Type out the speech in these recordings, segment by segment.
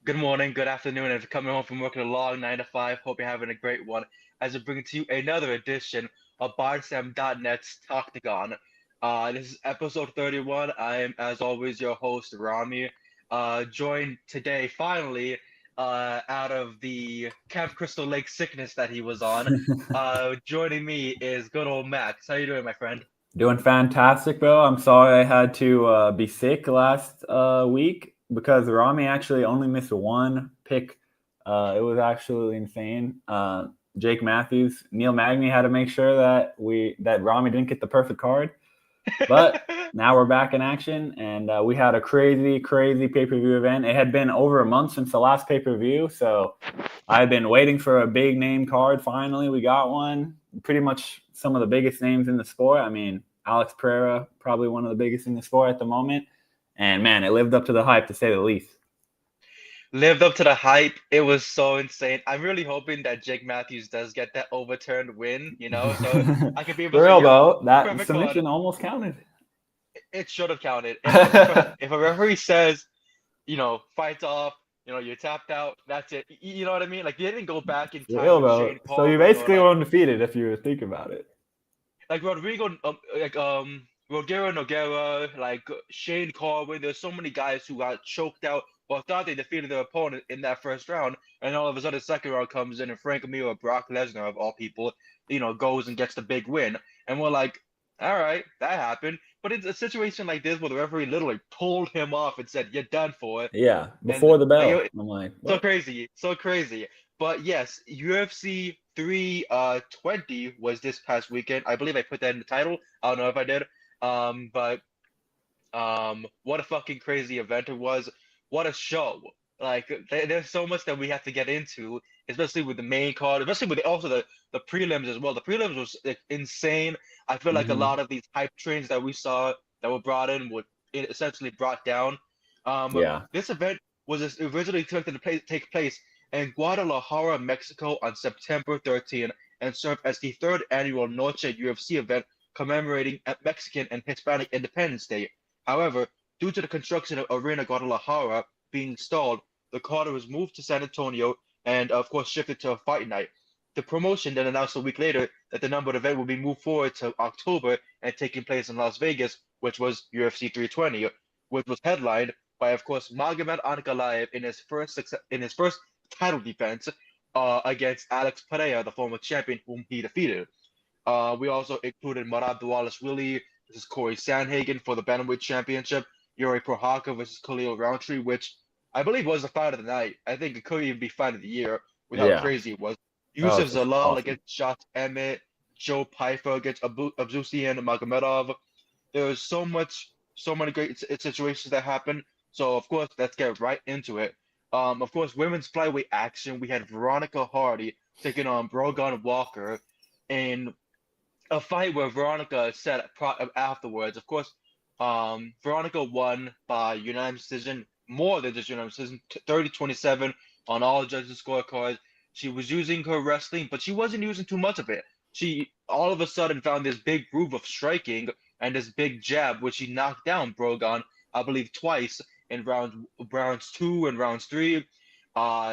Good morning, good afternoon, and if you're coming home from working a long 9 to 5, hope you're having a great one. As we bring to you another edition of Bodyslam.net's Talktagon. This is episode 31. I am, as always, your host, Rami. Joined today, finally, out of the Camp Crystal Lake sickness that he was on. Joining me is good old Max. How you doing, my friend? Doing fantastic, bro. I'm sorry I had to be sick last week because Rami actually only missed one pick. It was absolutely insane. Jake Matthews, Neil Magny had to make sure that Rami didn't get the perfect card. But now we're back in action, and we had a crazy, crazy pay-per-view event. It had been over a month since the last pay-per-view, so I've been waiting for a big name card. Finally, we got one. Pretty much some of the biggest names in the sport. I mean, Alex Pereira, probably one of the biggest in the sport at the moment. And man, it lived up to the hype, to say the least. Lived up to the hype. It was so insane. I'm really hoping that Jake Matthews does get that overturned win, so I could be able For to say, real yo, though, that perfect card. submission almost counted. It should have counted. If a referee says, fights off, you're tapped out, that's it. You know what I mean? Like they didn't go back in For time real with though. Shane So you Carwin or basically were undefeated if you think about it. like Rodrigo, Rogerio Noguera, like Shane Carwin. There's so many guys who got choked out or thought they defeated their opponent in that first round, and all of a sudden, the second round comes in, and Frank Mir or Brock Lesnar of all people, goes and gets the big win, and we're like, all right, that happened. But it's a situation like this where the referee literally pulled him off and said, "You're done for it," Yeah, and before the like bell. I'm like, so what? crazy, so crazy. But yes, UFC 320 was this past weekend. I believe I put that in the title. I don't know if I did. But what a fucking crazy event it was. What a show. Like there's so much that we have to get into, especially with the main card, especially with also the prelims as well. The prelims was like, insane. I feel like a Hmm. lot of these hype trains that we saw that were brought in were essentially brought down. Yeah. This event was originally expected to take place in Guadalajara, Mexico on September 13th and serve as the third annual Noche UFC event commemorating Mexican and Hispanic Independence Day. However, due to the construction of Arena Guadalajara being stalled, the card was moved to San Antonio and, of course, shifted to a fight night. The promotion then announced a week later that the numbered event will be moved forward to October and taking place in Las Vegas, which was UFC 320, which was headlined by, of course, Magomed Ankalaex in his first title defense against Alex Pereira, the former champion whom he defeated. We also included Marab Willie versus Corey Sandhagen for the Bantamweight Championship, Yuri Prohaka versus Khalil Roundtree, which I believe was the fight of the night. I think it could even be fight of the year with how Yeah. crazy it was. Oh, Yusuf it's just Zalal awesome. against Shots Emmett, Joe Pyfer against Abzusian Magomedov. There was so many great situations that happened. So of course, let's get right into it. Of course, women's flyweight action. We had Veronica Hardy taking on Brogan Walker in a fight where Veronica said afterwards. Of course, Veronica won by unanimous decision, more than just unanimous decision, 30-27 on all judges' scorecards. She was using her wrestling, but she wasn't using too much of it. She all of a sudden found this big groove of striking and this big jab, which she knocked down Brogan, I believe, twice in rounds two and rounds three.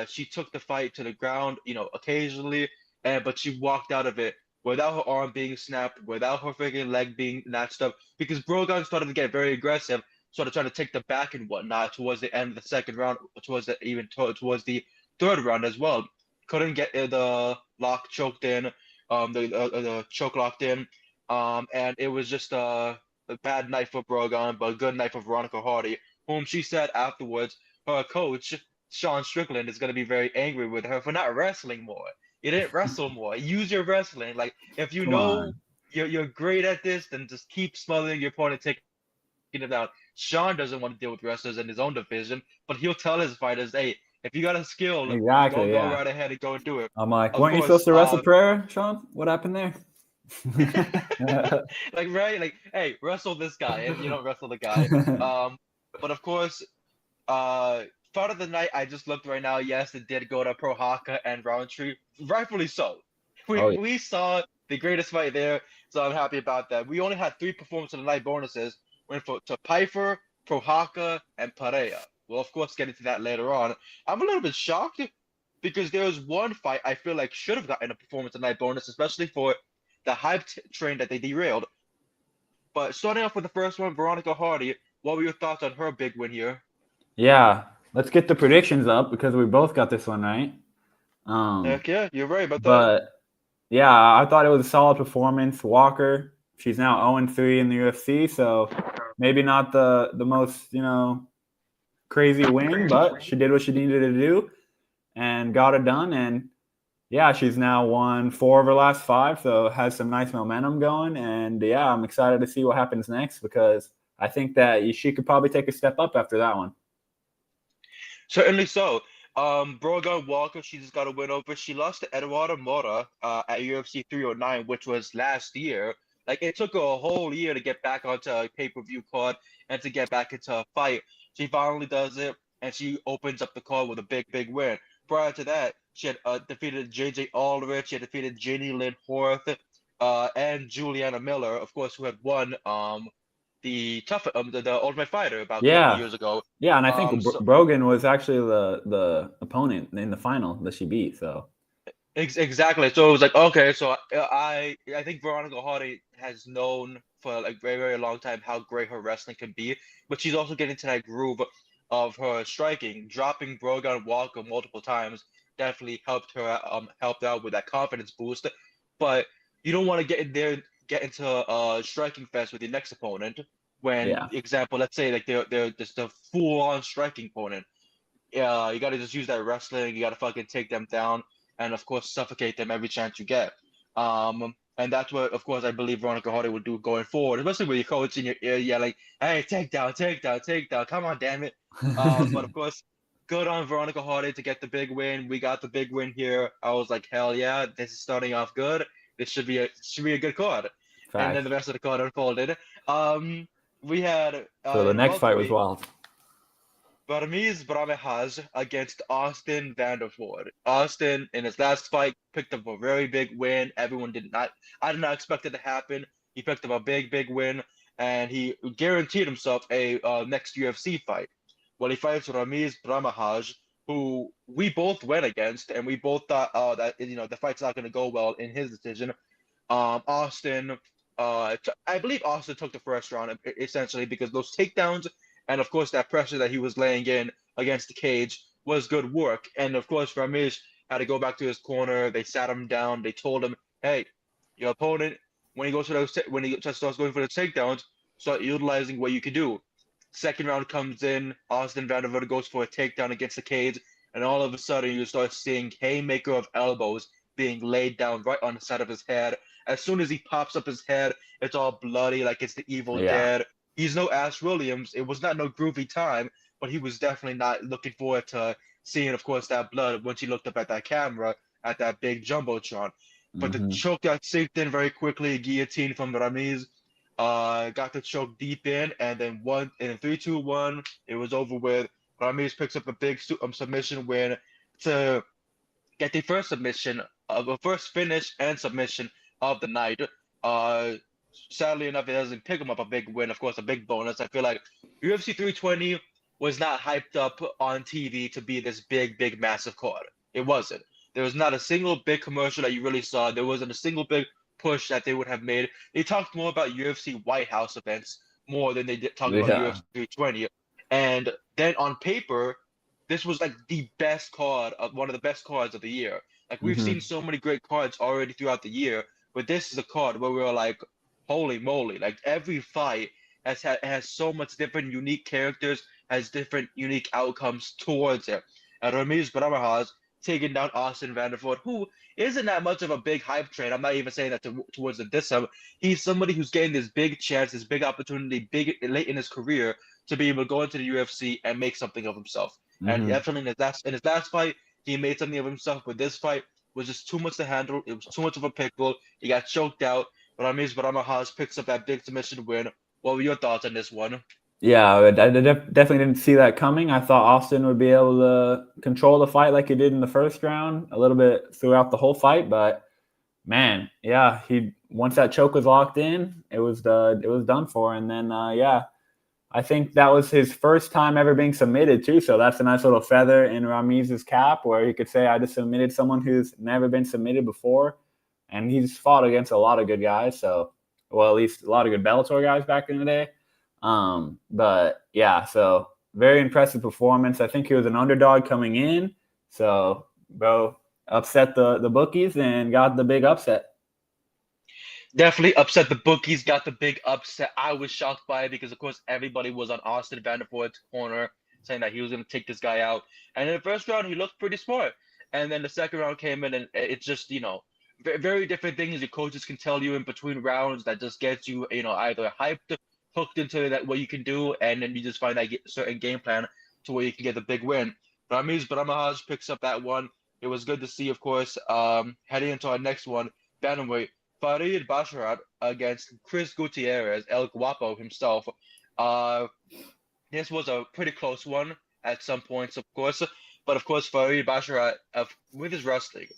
She took the fight to the ground, occasionally, but she walked out of it without her arm being snapped, without her freaking leg being snatched up, because Brogan started to get very aggressive, started trying to take the back and whatnot towards the end of the second round, towards the third round as well. Couldn't get the lock choked in, the choke locked in, and it was just a bad night for Brogan, but a good night for Veronica Hardy, whom she said afterwards her coach Sean Strickland is going to be very angry with her for not wrestling more. You didn't wrestle more. Use your wrestling. Like if you Come know on. you're great at this, then just keep smothering your opponent, taking it out. Sean doesn't want to deal with wrestlers in his own division, but he'll tell his fighters, "Hey, if you got a skill, Exactly, go yeah. right ahead and go and do it." I'm like, Of weren't you course, supposed to wrestle prayer, Sean? What happened there? like right, like hey, wrestle this guy, and you don't wrestle the guy. Um, but of course, Uh, Fight of the night, I just looked right now. Yes, it did go to Prohaka and Roundtree, rightfully so. We Oh yeah. we saw the greatest fight there, so I'm happy about that. We only had three performance of the night bonuses. Went to Piper, Prohaka, and Pereira. we'll of course get into that later on. I'm a little bit shocked because there was one fight I feel like should have gotten a performance of the night bonus, especially for the hype train that they derailed. But starting off with the first one, Veronica Hardy, what were your thoughts on her big win here? Yeah, let's get the predictions up because we both got this one right. Heck yeah, you're right about that. But yeah, I thought it was a solid performance. Walker, she's now 0-3 in the UFC, so maybe not the most, crazy win, but she did what she needed to do and got it done. And yeah, she's now won 4 of her last 5, so has some nice momentum going. And yeah, I'm excited to see what happens next because I think that she could probably take a step up after that one. Certainly so. Brogan Walker, she just got a win over. She lost to Eduardo Mora at UFC 309, which was last year. Like it took her a whole year to get back onto a pay-per-view card and to get back into a fight. She finally does it, and she opens up the card with a big win. Prior to that, she had defeated JJ Aldrich, she had defeated Janie Lynn Horth, and Juliana Miller, of course, who had won the Ultimate Fighter about a couple Yeah. years ago. Yeah, and I think So Brogan was actually the opponent in the final that she beat. So exactly. So it was like, okay, so I think Veronica Hardy has known for like very long time how great her wrestling can be, but she's also getting to that groove of her striking. Dropping Brogan Walker multiple times definitely helped out with that confidence boost. But you don't want to get into a striking fest with your next opponent when, yeah, example, let's say like they're just a full-on striking opponent. Yeah, you got to just use that wrestling. You got to fucking take them down and, of course, suffocate them every chance you get. And that's what, of course, I believe Veronica Hardy would do going forward, especially with your coach in your ear yelling, "Hey, take down, take down, take down! Come on, damn it!" But of course, good on Veronica Hardy to get the big win. We got the big win here. I was like, hell yeah, this is starting off good. This should be a good card. And then facts. the rest of the card unfolded. We had So the in next fight was welterweight. wild. Ramiz Bramehaj against Austin Vanderford. Austin, in his last fight, picked up a very big win. I did not expect it to happen. He picked up a big win, and he guaranteed himself a next UFC fight. Well, he fights Ramiz Bramehaj, who we both went against, and we both thought that the fight's not going to go well in his decision. Austin, I believe Austin took the first round essentially because those takedowns and of course that pressure that he was laying in against the cage was good work. And of course, Ramesh had to go back to his corner. They sat him down. They told him, "Hey, your opponent, when he starts going for the takedowns, start utilizing what you can do." Second round comes in. Austin Vandervoort goes for a takedown against the cage, and all of a sudden you start seeing haymaker of elbows being laid down right on the side of his head. As soon as he pops up his head, it's all bloody, like it's the Evil Yeah. Dead. He's no Ash Williams. It was not no groovy time, but he was definitely not looking forward to seeing, of course, that blood once he looked up at that camera at that big jumbotron. But the Mm-hmm. choke got synced in very quickly. Guillotine from Ramiz. Got the choke deep in, and then one in 3-2-1, it was over with. Ramiz picks up a big submission win to get the first submission of a first finish and submission of the night. Uh, Sadly enough, it doesn't pick him up a big win. Of course, a big bonus. I feel like UFC 320 was not hyped up on TV to be this big, massive card. It wasn't. There was not a single big commercial that you really saw. There wasn't a single big push that they would have made. They talked more about UFC White House events more than they did talk about Yeah. UFC 320. And then on paper, this was like the best card of one of the best cards of the year. Like we've Mm-hmm. seen so many great cards already throughout the year, but this is a card where we were like, holy moly! Like every fight has so much different unique characters, has different unique outcomes towards it. And Ramiz Bramahaz taking down Austin Vanderford, who isn't that much of a big hype train. I'm not even saying that towards the diss him. He's somebody who's getting this big chance, this big opportunity, big late in his career to be able to go into the UFC and make something of himself. And Mm-hmm. definitely in his last fight, he made something of himself. But this fight was just too much to handle. It was too much of a pickle. He got choked out. Ramiz Bramahaz picks up that big submission win. What were your thoughts on this one? Yeah, I definitely didn't see that coming. I thought Austin would be able to control the fight like he did in the first round, a little bit throughout the whole fight. But man, yeah, he once that choke was locked in, it was done for. And then yeah, I think that was his first time ever being submitted too. So that's a nice little feather in Ramiz's cap, where he could say, "I just submitted someone who's never been submitted before," and he's fought against a lot of good guys. So, well, at least a lot of good Bellator guys back in the day. But yeah, so very impressive performance. I think he was an underdog coming in. So, bro, upset the bookies and got the big upset. Definitely upset the bookies, got the big upset. I was shocked by it because, of course, everybody was on Austin Vandervoort's corner saying that he was going to take this guy out. And in the first round, he looked pretty smart. And then the second round came in, and it's just, very different things your coaches can tell you in between rounds that just gets you, either hyped, hooked into that what you can do, and then you just find that certain game plan to where you can get the big win. But Ramiz Bramahaj picks up that one. It was good to see, of course. Heading into our next one, bantamweight. Farid Basharat against Chris Gutierrez, El Guapo himself. Uh, this was a pretty close one at some points, of course. But of course, Farid Basharat, with his wrestling,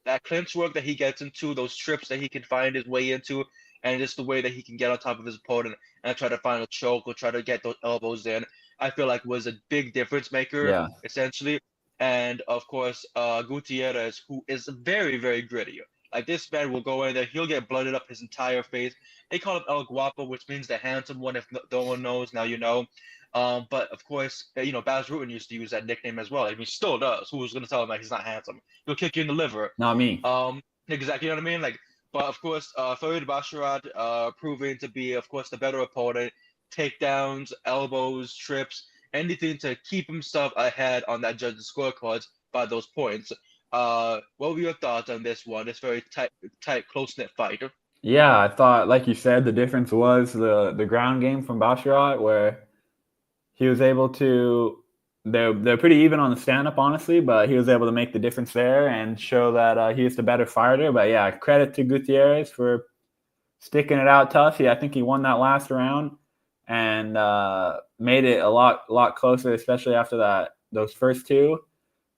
that clinch work that he gets into, those trips that he can find his way into, and just the way that he can get on top of his opponent and try to find a choke or try to get those elbows in, I feel like was a big difference maker, Yeah. essentially. And of course, Gutierrez, who is very, very gritty. Like this man will go in there, he'll get blooded up his entire face. They call him El Guapo, which means the handsome one. If no one knows, now you know. But of course, Baz Rutten used to use that nickname as well. I mean, he still does. Who's going to tell him that he's not handsome? He'll kick you in the liver. Not me. Exactly, you know what I mean? Like, but of course, Farid Basharat proving to be, of course, the better opponent. Takedowns, elbows, trips, anything to keep himself ahead on that judge's scorecards by those points. What were your thoughts on this one? This very tight, close-knit fight. Yeah, I thought, like you said, the difference was the ground game from Basharat, where he was able to. They're pretty even on the stand up, honestly, but he was able to make the difference there and show that he is the better fighter. But yeah, credit to Gutierrez for sticking it out tough. I think he won that last round and made it a lot closer, especially after those first two.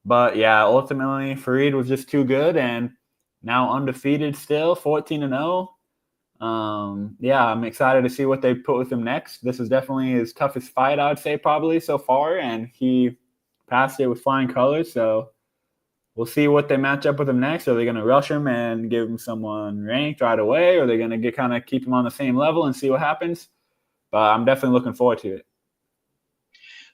But yeah, ultimately Farid was just too good, and now undefeated still, 14-0. Yeah, I'm excited to see what they put with him next. This is definitely his toughest fight, I would say, probably so far, and he passed it with flying colors. So we'll see what they match up with him next. Are they going to rush him and give him someone ranked right away, or are they going to kind of keep him on the same level and see what happens? But I'm definitely looking forward to it.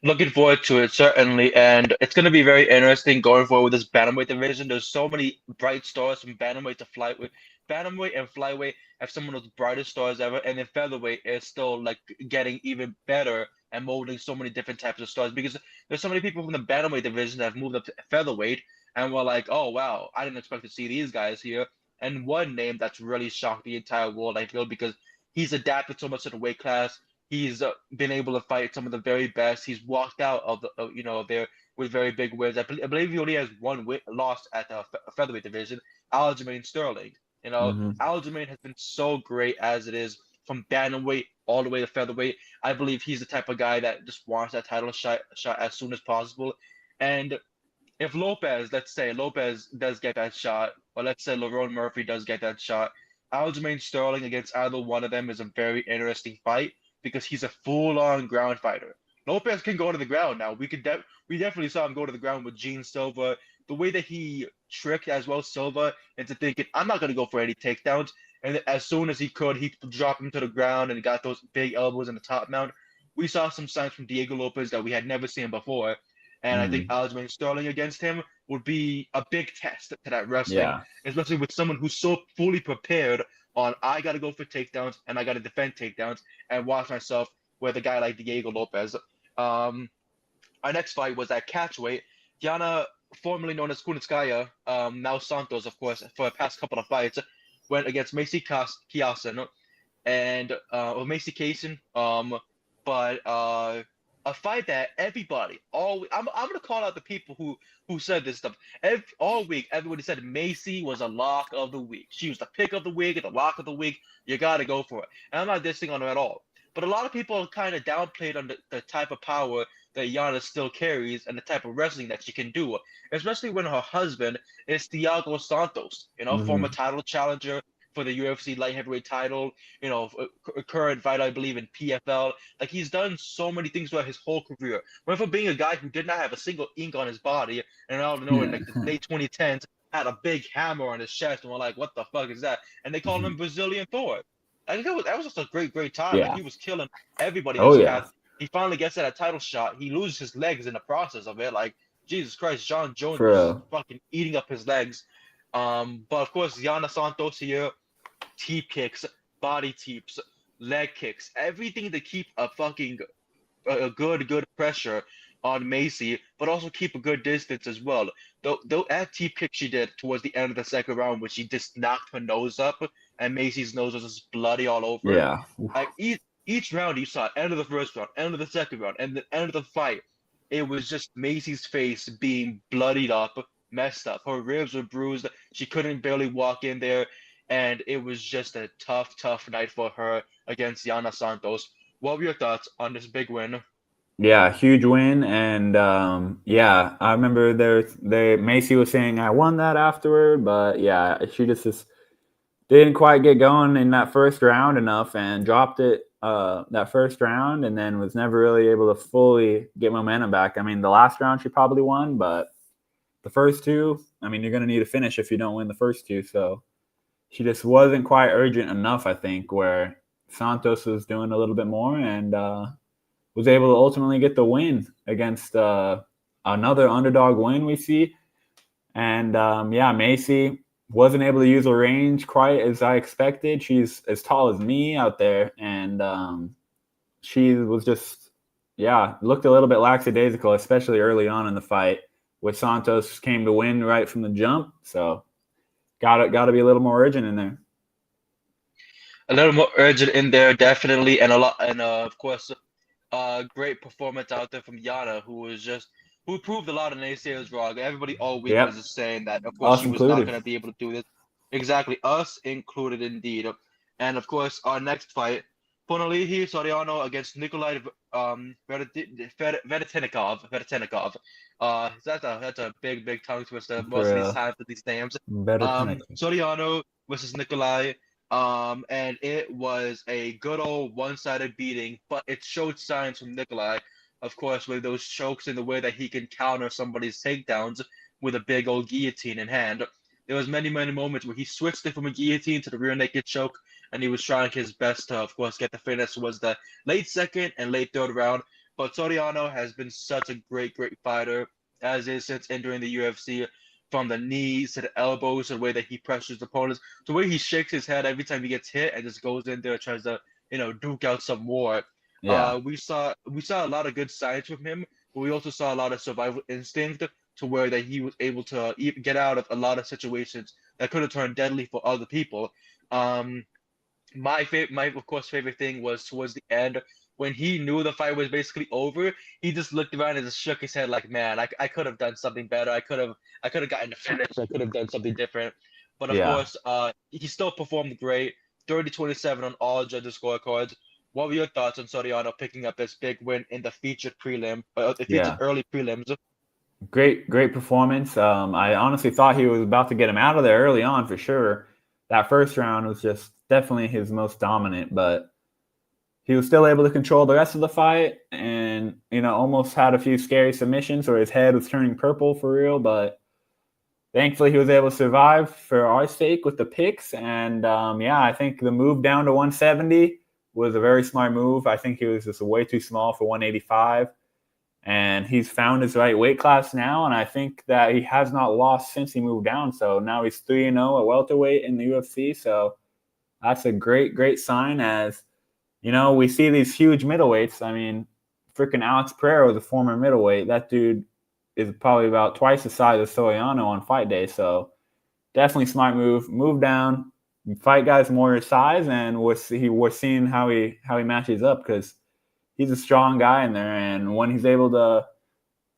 Looking forward to it, certainly. And it's going to be very interesting going forward with this bantamweight division. There's so many bright stars from bantamweight to flyweight. Bantamweight and flyweight have some of those brightest stars ever. And then featherweight is still like getting even better and molding so many different types of stars because there's so many people from the bantamweight division that have moved up to featherweight and we're like, oh, wow, I didn't expect to see these guys here. And one name that's really shocked the entire world, I feel, because he's adapted so much to the weight class. He's been able to fight some of the very best. He's walked out of there with very big wins. I believe he only has one loss at the featherweight division. Aljamain Sterling. Aljamain has been so great as it is from bantamweight all the way to featherweight. I believe he's the type of guy that just wants that title shot as soon as possible. And if let's say Lopez does get that shot, or let's say Lerone Murphy does get that shot, Aljamain Sterling against either one of them is a very interesting fight because he's a full-on ground fighter. Lopez can go to the ground now. We definitely saw him go to the ground with Gene Silva. The way that he tricked as well Silva into thinking, I'm not going to go for any takedowns. And as soon as he could, he dropped him to the ground and got those big elbows in the top mount. We saw some signs from Diego Lopez that we had never seen before. And I think Aljamain Sterling against him would be a big test to that wrestling, especially with someone who's so fully prepared on I got to go for takedowns and I got to defend takedowns and watch myself with a guy like Diego Lopez. Our next fight was at catchweight. Diana, formerly known as Kunitskaya, now Santos, of course, for the past couple of fights, went against Macy Kiasen or Macy Kaysen, but a fight that everybody I'm gonna call out the people who said this stuff. All week, everybody said Macy was a lock of the week. She was the pick of the week, the lock of the week. You gotta go for it. And I'm not dissing on her at all. But a lot of people kind of downplayed on the type of power that Yana still carries and the type of wrestling that she can do, especially when her husband is Thiago Santos, former title challenger, for the UFC light heavyweight title. A current fight, I believe, in PFL. Like, he's done so many things throughout his whole career. Went from being a guy who did not have a single ink on his body, and out of nowhere in like the late 2010s had a big hammer on his chest, and we're like, what the fuck is that? And they called him Brazilian Thor. I think that was just a great time. Like, Yeah. he was killing everybody in Oh, his yeah. path. He finally gets that title shot. He loses his legs in the process of it. Like, Jesus Christ, John Jones For was just real. fucking eating up his legs. But of course, Yana Santos here, teep kicks, body teeps, leg kicks, everything to keep a good pressure on Macy, but also keep a good distance as well. Though that teep kick she did towards the end of the second round, where she just knocked her nose up, and Macy's nose was just bloody all over. Yeah. Like, each round you saw, end of the first round, end of the second round, and the end of the fight, it was just Macy's face being bloodied up, messed up. Her ribs were bruised. She couldn't barely walk in there, and it was just a tough night for her against Yana Santos. What were your thoughts on this big win? Yeah, huge win, and yeah, I remember Macy was saying I won that afterward, but yeah, she just didn't quite get going in that first round enough and dropped it that first round, and then was never really able to fully get momentum back. I mean, the last round she probably won, but the first two, I mean, you're gonna need a finish if you don't win the first two, so she just wasn't quite urgent enough, I think, where Santos was doing a little bit more and was able to ultimately get the win against another underdog win we see. And yeah, Macy wasn't able to use her range quite as I expected. She's as tall as me out there, and she was just, yeah, looked a little bit lackadaisical, especially early on in the fight, where Santos came to win right from the jump. So got to be a little more urgent in there. A little more urgent in there, definitely, and a lot, and of course, great performance out there from Yana, who proved a lot of naysayers wrong. Everybody all week was Yep, just saying that, of course, us she was not included. going to be able to do this. Exactly, us included, indeed. And of course, our next fight, Ponolihi Soriano against Nikolai Vedetenikov. That's a big tongue twister most of these For times with these names. better technique. Soriano versus Nikolai. And it was a good old one-sided beating, but it showed signs from Nikolai, of course, with those chokes and the way that he can counter somebody's takedowns with a big old guillotine in hand. There was many moments where he switched it from a guillotine to the rear naked choke, and he was trying his best to, of course, get the finish. Was the late second and late third round. But Soriano has been such a great fighter, as is since entering the UFC, from the knees to the elbows, the way that he pressures opponents, the way he shakes his head every time he gets hit and just goes in there and tries to, duke out some more. Yeah. We saw a lot of good signs from him, but we also saw a lot of survival instinct to where that he was able to even get out of a lot of situations that could have turned deadly for other people. Um, my of course favorite thing was towards the end when he knew the fight was basically over. He just looked around and just shook his head like, man, I could have done something better. I could have gotten the finish. I could have done something different. But of Yeah. course, he still performed great. 30-27 on all judges' scorecards. What were your thoughts on Soriano picking up this big win in the featured the featured Yeah. early prelims? Great performance. I honestly thought he was about to get him out of there early on for sure. That first round was just definitely his most dominant, but he was still able to control the rest of the fight and, almost had a few scary submissions where his head was turning purple for real, but thankfully he was able to survive for our sake with the picks. And yeah, I think the move down to 170 was a very smart move. I think he was just way too small for 185. And he's found his right weight class now, and I think that he has not lost since he moved down. So now he's 3-0 at welterweight in the UFC. So that's a great sign. As we see these huge middleweights. I mean, freaking Alex Pereira was a former middleweight. That dude is probably about twice the size of Soriano on fight day. So definitely smart move. Move down, fight guys more his size, and we're seeing how he matches up because he's a strong guy in there, and when he's able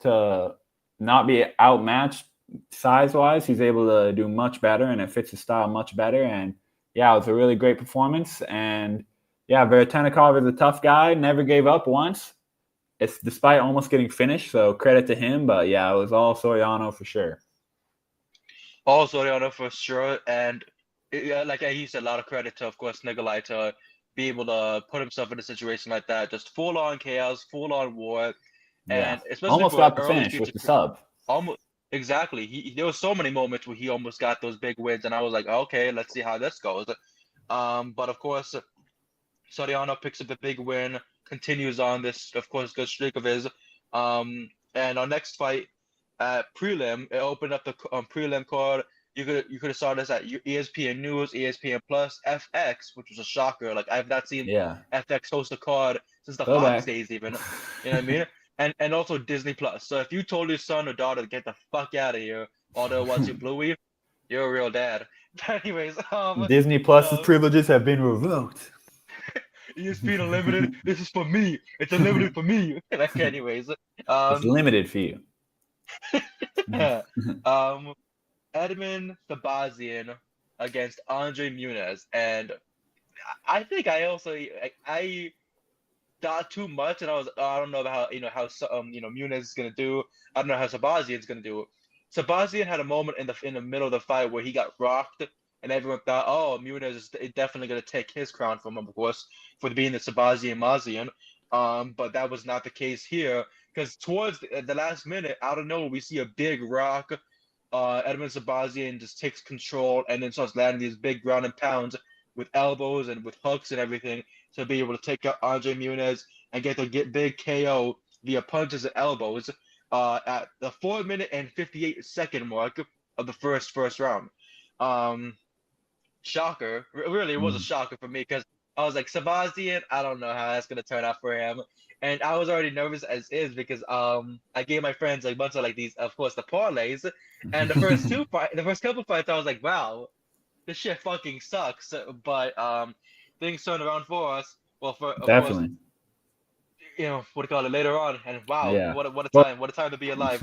to not be outmatched size wise, he's able to do much better, and it fits his style much better. And yeah, it was a really great performance. And yeah, Veretennikov is a tough guy, never gave up once. It's despite almost getting finished, so credit to him. But yeah, it was all Soriano for sure. All Soriano for sure, and like he said, a lot of credit to, of course, Nikolai to be able to put himself in a situation like that, just full on chaos, full on war, Yeah. and especially Almost for an got the early finish future. with the sub. Almost exactly. There was so many moments where he almost got those big wins, and I was like, okay, let's see how this goes. But of course, Soriano picks up a big win, continues on this, of course, good streak of his. And our next fight at prelim, it opened up the prelim card. You could have saw this at ESPN News, ESPN Plus, FX, which was a shocker. Like I've not seen Yeah. FX host a card since the Go Fox back. days, even. You know what I mean? And also Disney Plus. So if you told your son or daughter to get the fuck out of here, although once you Bluey, you're a real dad. But anyways, Disney Plus's uh, privileges have been revoked. ESPN Unlimited. This is for me. It's unlimited for me. Like, anyways, It's um, limited for you. um, Edmund Sabazian against Andre Muniz, and I think I thought too much, and I was I don't know about how Muniz is gonna do. I don't know how Sabazian's gonna do. Sabazian had a moment in the middle of the fight where he got rocked, and everyone thought, oh, Muniz is definitely gonna take his crown from him, of course, for being the Sabazian Mazian. But that was not the case here, because towards the last minute, out of nowhere, we see a big rock. Edmund Sabazian just takes control and then starts landing these big ground and pounds with elbows and with hooks and everything to be able to take out Andre Muniz and get big KO via punches and elbows at the 4 minute and 58 second mark of the first round. Um, Shocker. Really, it was a Mm. shocker for me because I was like, Sebastian, I don't know how that's gonna turn out for him. And I was already nervous as is because I gave my friends a bunch of like these, of course, the parlays. And the first couple fights, I was like, wow, this shit fucking sucks. But things turned around for us. Well, for of course, Definitely. what do you call it later on. And wow, Yeah. what a Well, time, what a time to be alive.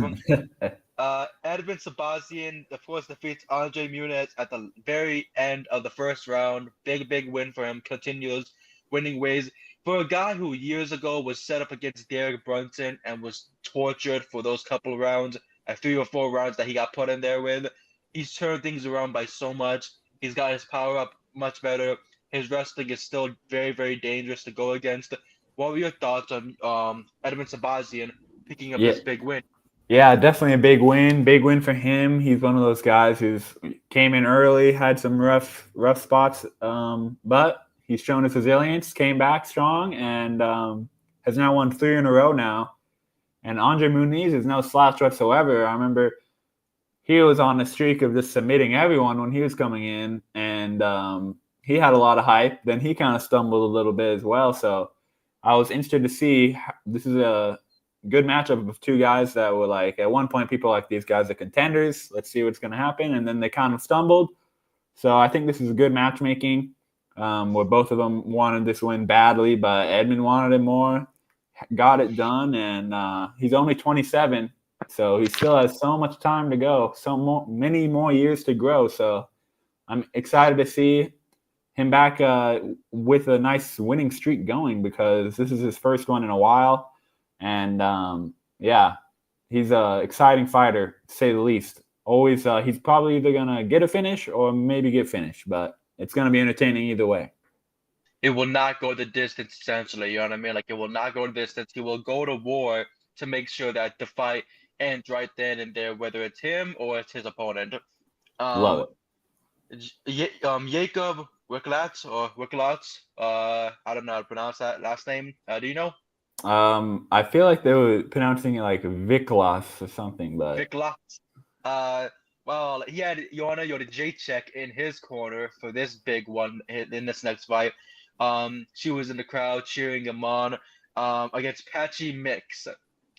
Edmund Sabazian, of course, defeats Andre Muniz at the very end of the first round. Big win for him. Continues winning ways. For a guy who years ago was set up against Derek Brunson and was tortured for those couple of rounds, 3 or 4 rounds that he got put in there with, he's turned things around by so much. He's got his power up much better. His wrestling is still very dangerous to go against. What were your thoughts on Edmund Sabazian picking up yeah. this big win? Yeah, definitely a big win. Big win for him. He's one of those guys who's came in early, had some rough spots, but he's shown his resilience, came back strong, and has now won 3 in a row now. And Andre Muniz is no slouch whatsoever. I remember he was on a streak of just submitting everyone when he was coming in, and he had a lot of hype. Then he kind of stumbled a little bit as well. So I was interested to see. This is a good matchup of 2 guys that were like, at one point, people were like, these guys are contenders. Let's see what's going to happen. And then they kind of stumbled. So I think this is good matchmaking where both of them wanted this win badly, but Edmund wanted it more, got it done. And he's only 27. So he still has so much time to go, many more years to grow. So I'm excited to see him back with a nice winning streak going, because this is his first one in a while. And yeah, he's an exciting fighter, to say the least. Always, he's probably either gonna get a finish or maybe get finished, but it's gonna be entertaining either way. It will not go the distance, essentially. You know what I mean? Like, it will not go the distance. He will go to war to make sure that the fight ends right then and there, whether it's him or it's his opponent. Love Um, it. Jacob Wicklats, I don't know how to pronounce that last name. Do you know? I feel like they were pronouncing it like Viklas or something, but Wicklats. Well, he had Joanna Jacek in his corner for this big one in this next fight. She was in the crowd cheering him on against Patchy Mix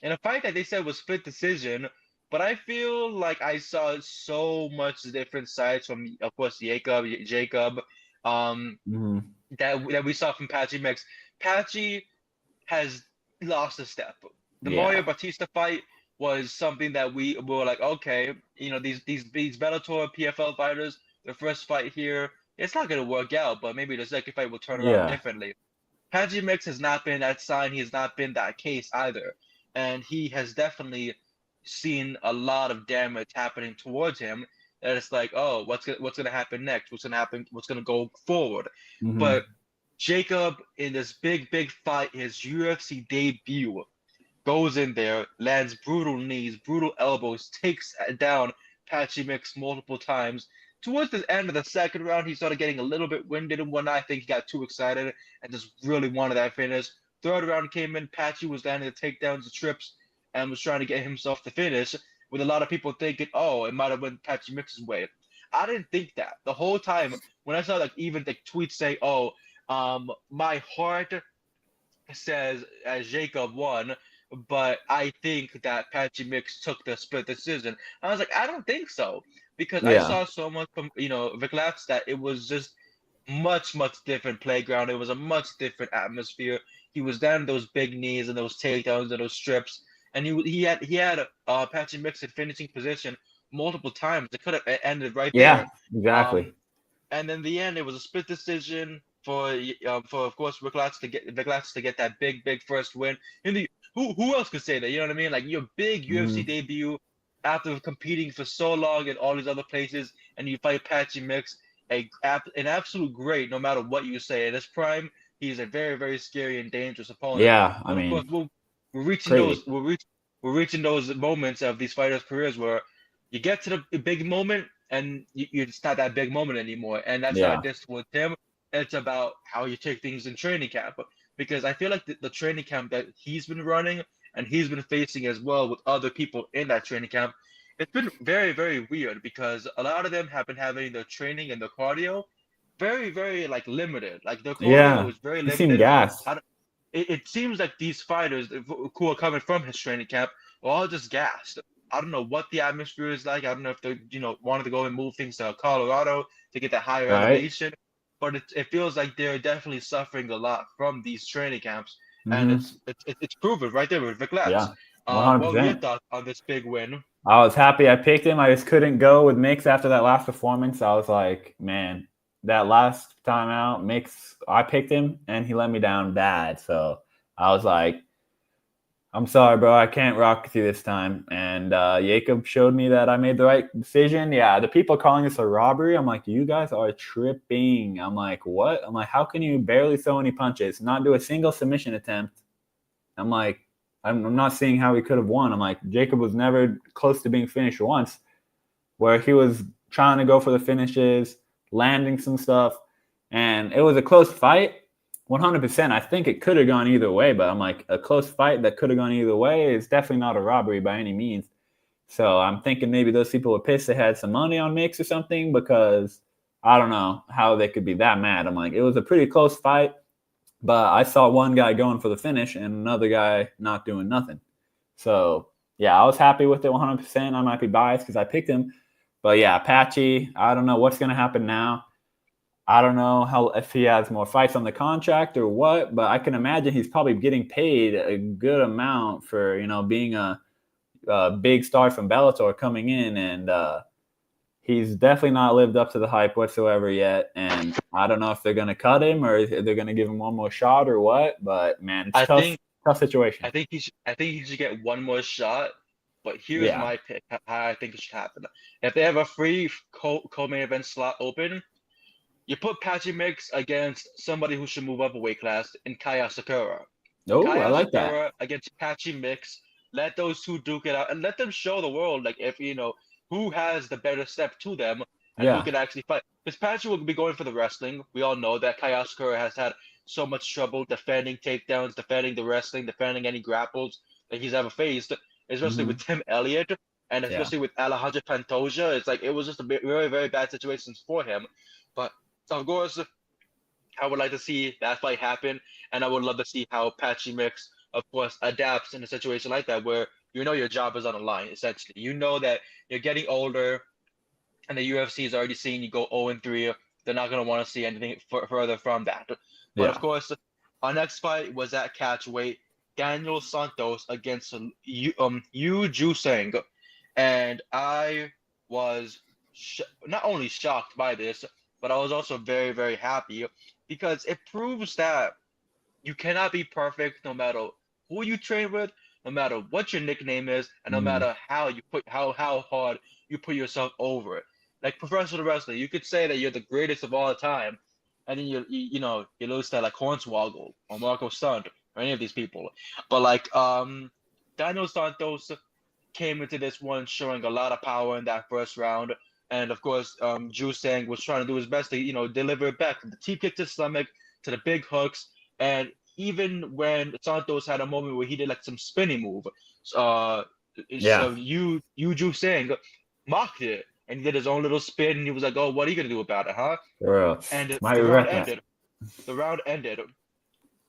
in a fight that they said was split decision, but I feel like I saw so much different sides from, of course, Jacob, mhm. that we saw from Patchy Mix. Patchy has lost a step. The Mario Yeah, Batista fight was something that we were like, okay, these Bellator PFL fighters, their first fight here, it's not gonna work out, but maybe the second fight will turn around yeah, differently. Patchy Mix has not been that sign. He has not been that case either, and he has definitely seen a lot of damage happening towards him. that it's like, oh, what's gonna happen next? What's gonna happen? What's gonna go forward? Mm-hmm. But Jacob in this big fight, his UFC debut, goes in there, lands brutal knees, brutal elbows, takes down Patchy Mix multiple times. Towards the end of the second round, he started getting a little bit winded and whatnot. I think he got too excited and just really wanted that finish. Third round came in, Patchy was landing the takedowns, the trips, and was trying to get himself to finish, with a lot of people thinking, oh, it might have went Patchy Mix's way. I didn't think that. The whole time, when I saw like even the tweets saying, oh, my heart says Jacob won, but I think that Patchy Mix took the split decision. I was like, I don't think so, because I Yeah. saw so much from Viklavs that it was just much different playground. It was a much different atmosphere. He was down those big knees and those takedowns and those strips, and he had Patchy Mix in finishing position multiple times. It could have ended right Yeah. there. Exactly. Um, and in the end, it was a split decision for of course Viklavs to get that big first win. In the who else could say that? You know what I mean? Like your big UFC Mm-hmm. debut after competing for so long in all these other places, and you fight Patchy Mix, an absolute great. No matter what you say, in his prime, he's a very scary and dangerous opponent. Yeah. I But of course, mean, we're reaching crazy. we're reaching those moments of these fighters' careers where you get to the big moment and it's not that big moment anymore. And that's not a Yeah. diss with him. It's about how you take things in training camp. Because I feel like the training camp that he's been running and he's been facing as well with other people in that training camp, it's been very weird because a lot of them have been having their training and their cardio very like limited. Like their cardio Yeah. is very He seemed limited. gassed. It seems like these fighters who are coming from his training camp are all just gassed. I don't know what the atmosphere is like. I don't know if they, wanted to go and move things to Colorado to get that higher Right. elevation, but it feels like they're definitely suffering a lot from these training camps, and Mm-hmm. it's proven right there with Vic Labs. Yeah. What were your 100%. thoughts on this big win? I was happy I picked him. I just couldn't go with Mix after that last performance. I was like, man, that last time out, Mix, I picked him and he let me down bad. So I was like, I'm sorry, bro. I can't rock with you this time. And Jacob showed me that I made the right decision. Yeah, the people calling this a robbery, I'm like, you guys are tripping. I'm like, what? I'm like, how can you barely throw any punches, not do a single submission attempt? I'm like, I'm not seeing how he could have won. I'm like, Jacob was never close to being finished once, where he was trying to go for the finishes, landing some stuff, and it was a close fight. 100%. I think it could have gone either way, but I'm like, a close fight that could have gone either way is definitely not a robbery by any means. So I'm thinking maybe those people were pissed they had some money on Mix or something, because I don't know how they could be that mad. I'm like, it was a pretty close fight, but I saw one guy going for the finish and another guy not doing nothing. So yeah, I was happy with it 100%. I might be biased because I picked him, but yeah, Patchy, I don't know what's going to happen now. I don't know how if he has more fights on the contract or what, but I can imagine he's probably getting paid a good amount for being a big star from Bellator coming in, and he's definitely not lived up to the hype whatsoever yet. And I don't know if they're going to cut him or if they're going to give him one more shot or what. But man, it's I tough, think tough situation. I think he should get one more shot. But here's Yeah. my pick how I think it should happen. If they have a free co-main event slot open, you put Patchy Mix against somebody who should move up a weight class in Kaya Sakura. Oh, I Kaya like that. Sakura against Patchy Mix. Let those two duke it out and let them show the world, like, if who has the better step to them and who Yeah. can actually fight. Because Patchy will be going for the wrestling. We all know that Kaya Sakura has had so much trouble defending takedowns, defending the wrestling, defending any grapples that he's ever faced, especially Mm-hmm. with Tim Elliott and Yeah. especially with Alejandro Pantoja. It's like it was just a very bad situations for him. But of course, I would like to see that fight happen, and I would love to see how Patchy Mix, of course, adapts in a situation like that where your job is on the line, essentially. You know that you're getting older, and the UFC is already seeing you go 0-3. They're not going to want to see anything further from that. But of Yeah. course, our next fight was at catch weight, Daniel Santos against Yu Juseng, and I was not only shocked by this, but I was also very happy because it proves that you cannot be perfect no matter who you train with, no matter what your nickname is, and no Mm-hmm. matter how hard you put yourself over it. like professional wrestling. You could say that you're the greatest of all time, and then you lose to like Hornswoggle or Marco Stunt or any of these people. But like Daniel Santos came into this one showing a lot of power in that first round. And of course, Ju Sang was trying to do his best to, deliver it back from the teep kick to the stomach to the big hooks. And even when Santos had a moment where he did like some spinning move, uh, Yeah. Ju Sang mocked it and he did his own little spin. And he was like, "Oh, what are you gonna do about it, huh?" For real. And Might the round regret that. ended. The round ended.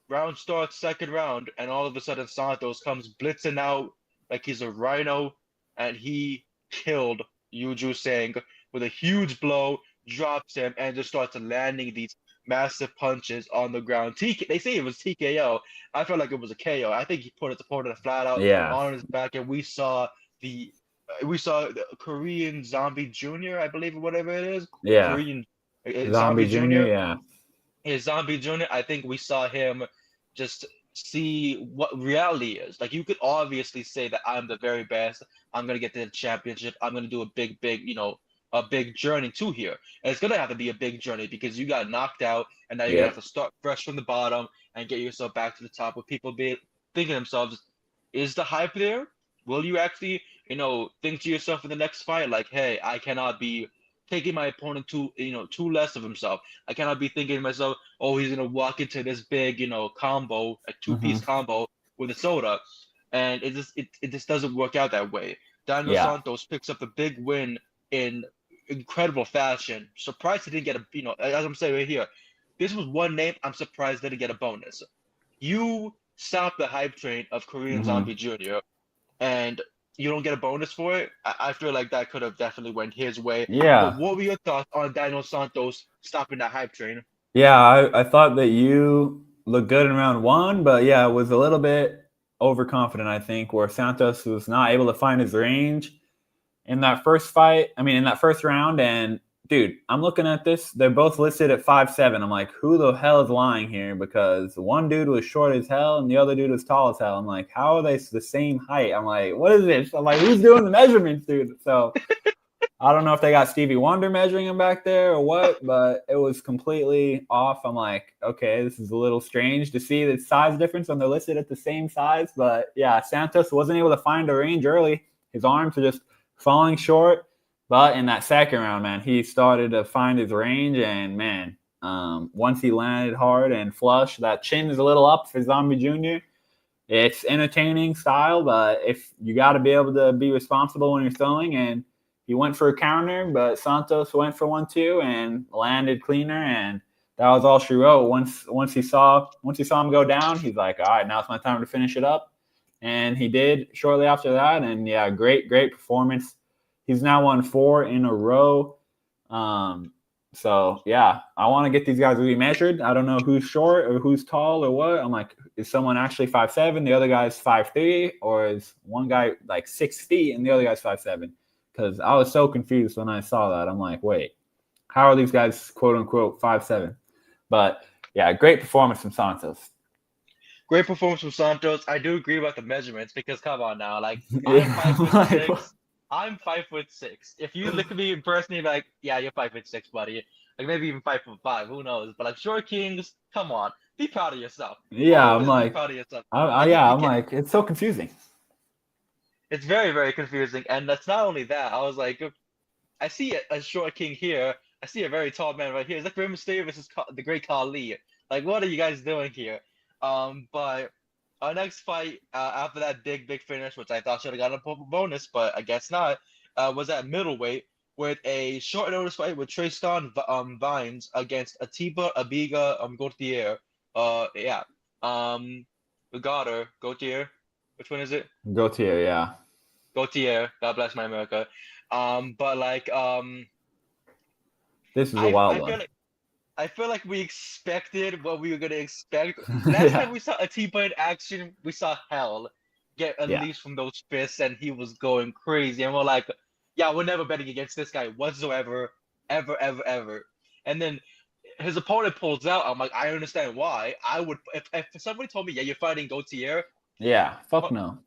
Round starts, second round, and all of a sudden Santos comes blitzing out like he's a rhino, and he killed Yuju Sang with a huge blow, drops him, and just starts landing these massive punches on the ground. They say it was TKO. I felt like it was a KO. I think he put his opponent flat out Yeah. on his back, and the we saw the Korean Zombie Junior, I believe, or whatever it is. Yeah. Korean Zombie Zombie Junior. Junior. Yeah. His Zombie Junior, I think we saw him just see what reality is. Like you could obviously say that I'm the very best. I'm gonna get to the championship. I'm gonna do a big, a big journey to here. And it's gonna have to be a big journey because you got knocked out, and now you're gonna have Yep. to start fresh from the bottom and get yourself back to the top. With people be thinking to themselves, is the hype there? Will you actually, think to yourself in the next fight, like, hey, I cannot be taking my opponent too less of himself. I cannot be thinking to myself, oh, he's gonna walk into this big, combo, a two-piece Mm-hmm. combo with a soda, and it just doesn't work out that way. Daniel Yeah. Santos picks up a big win in incredible fashion. Surprised he didn't get as I'm saying right here, this was one name I'm surprised didn't get a bonus. You stopped the hype train of Korean Mm-hmm. Zombie Jr. and you don't get a bonus for it. I feel like that could have definitely went his way. But Yeah. what were your thoughts on Daniel Santos stopping that hype train? Yeah. I thought that you looked good in round one, but yeah, it was a little bit overconfident, I think, where Santos was not able to find his range in that first fight. I mean, in that first round. And dude, I'm looking at this. They're both listed at 5'7". I'm like, who the hell is lying here? Because one dude was short as hell and the other dude was tall as hell. I'm like, how are they the same height? I'm like, what is this? I'm like, who's doing the measurements, dude? So I don't know if they got Stevie Wonder measuring him back there or what, but it was completely off. I'm like, okay, this is a little strange to see the size difference when they're listed at the same size. But yeah, Santos wasn't able to find a range early. His arms are just falling short. But in that second round, man, he started to find his range. And man, once he landed hard and flush, that chin is a little up for Zombie Jr. It's entertaining style, but if you got to be able to be responsible when you're throwing, and he went for a counter, but Santos went for 1-2 and landed cleaner, and that was all she wrote. Once he saw him go down, he's like, all right, now it's my time to finish it up, and he did shortly after that. And yeah, great performance. He's now won 4 in a row. So yeah, I want to get these guys really measured. I don't know who's short or who's tall or what. I'm like, is someone actually 5'7", the other guy's 5'3", or is one guy like 6 feet and the other guy's 5'7"? Because I was so confused when I saw that. I'm like, wait, how are these guys quote unquote 5'7"? But yeah, great performance from Santos. Great performance from Santos. I do agree about the measurements because come on now, like I'm Yeah, 5'6". I'm 5'6". If you look at me in person, you're like, yeah, you're 5'6", buddy. Like maybe even 5'5". Who knows? But like Short Kings, come on, be proud of yourself. yeah, I'm Always be like, proud of yourself. Like you I'm can't. like, it's so confusing. It's very, very confusing. And that's not only that. I was like, I see a short king here. I see a very tall man right here. It's like Rey Mysterio versus the Great Khali. Like, what are you guys doing here? But our next fight after that big finish, which I thought should have gotten a bonus, but I guess not, was at middleweight with a short notice fight with Tristan Vines against Atiba Abiga Gauthier. Yeah. Gautier. Which one is it? Gautier, yeah. Gautier, God bless my America. But like, This is a I wild I feel one. like I feel like we expected what we were gonna expect. Last Yeah. time we saw a T-Bar in action, we saw Hell get Yeah. unleashed from those fists, and he was going crazy. And we're like, yeah, we're never betting against this guy whatsoever, ever. And then his opponent pulls out. I'm like, I understand why. I would if somebody told me, yeah, you're fighting Gautier. Yeah. Fuck no.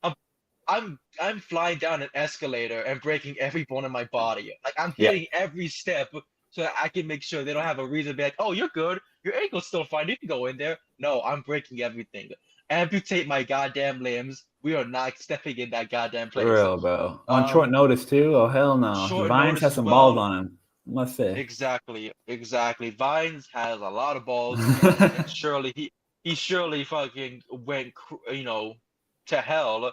I'm flying down an escalator and breaking every bone in my body. Like I'm Yeah, hitting every step so that I can make sure they don't have a reason to be like, oh, you're good. Your ankle's still fine. You can go in there. No, I'm breaking everything. Amputate my goddamn limbs. We are not stepping in that goddamn for place. real, bro. On short notice too. Oh hell no. Short Vines notice has as some balls well. on him. I must say. Exactly. Vines has a lot of balls, and he surely fucking went, to hell.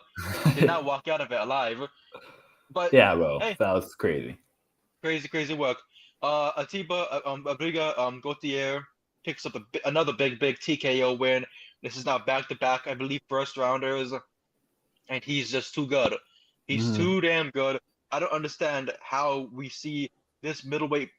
Did not walk out of it alive. But Yeah, bro. hey, That was crazy. crazy work. Atiba, Abriga, Gautier picks up another big TKO win. This is now back to back, I believe, first rounders, and he's just too good. He's Mm. too damn good. I don't understand how we see this middleweight,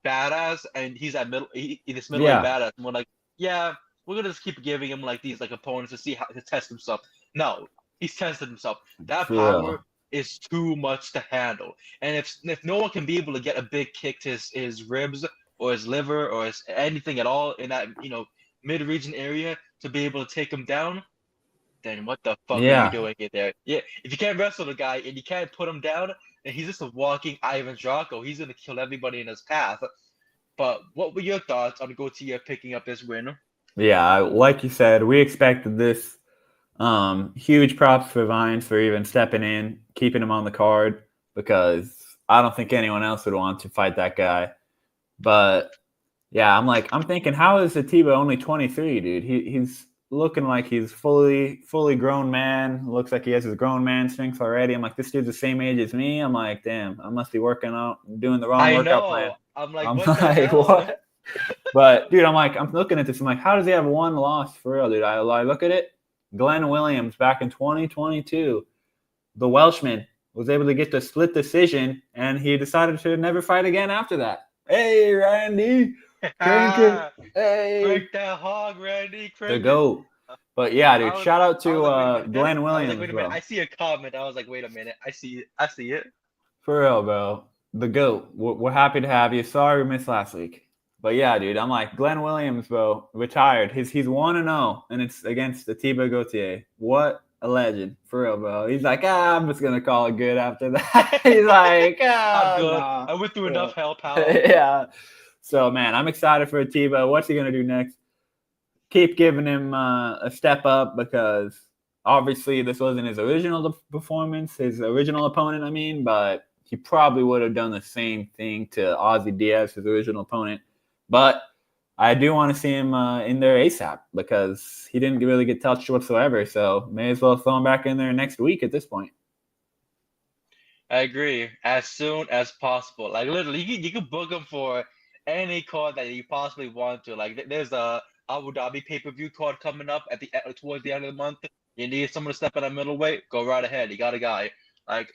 badass, and he's at this middleweight Yeah, badass, and we're like, yeah, we're gonna just keep giving him like these opponents to see how to test himself. No, he's tested himself. That for power real. is too much to handle, and if no one can be able to get a big kick to his ribs or his liver or anything at all in that mid region area to be able to take him down, then what the fuck are you Yeah, doing in there? Yeah, if you can't wrestle the guy and you can't put him down, then he's just a walking Ivan Drago. He's gonna kill everybody in his path. But what were your thoughts on Gautier picking up this win? yeah. Like you said, we expected this. Huge props for Vines for even stepping in, keeping him on the card because I don't think anyone else would want to fight that guy. But yeah, I'm thinking, how is Atiba only 23, dude? He's looking like he's fully grown man. Looks like he has his grown man strength already. I'm like, this dude's the same age as me. I'm like, damn, I must be working out, doing the wrong I workout plan. know. I'm like, I'm what the like, hell? what? But dude, I'm looking at this. I'm like, how does he have one loss for real, dude? I look at it. Glenn Williams back in 2022, the Welshman was able to get the split decision, and he decided to never fight again after that. Hey, Randy, crank it. Hey, Crank that hog, Randy. the Crank it. goat. But yeah, I dude, was shout out I was like, wait a to minute. Glenn I was like, Williams, wait a minute. bro. I see a comment. I was like, wait a minute. I see it. I see it. For real, bro. The GOAT. We're happy to have you. Sorry we missed last week. But yeah, dude, I'm like, Glenn Williams, bro, retired. He's 1-0, and it's against Atiba Gautier. What a legend. For real, bro. He's like, I'm just going to call it good after that. He's like, I'm oh, good. nah. I went through Bro. enough hell, pal. Yeah. So, man, I'm excited for Atiba. What's he going to do next? Keep giving him a step up because obviously this wasn't his original performance, his original opponent, I mean, but he probably would have done the same thing to Ozzy Diaz, his original opponent. But I do want to see him in there ASAP because he didn't really get touched whatsoever. So may as well throw him back in there next week at this point. I agree. As soon as possible. Like literally, you can book him for any card that you possibly want to. Like there's a Abu Dhabi pay-per-view card coming up at the towards the end of the month. You need someone to step in at middleweight, go right ahead. You got a guy. Like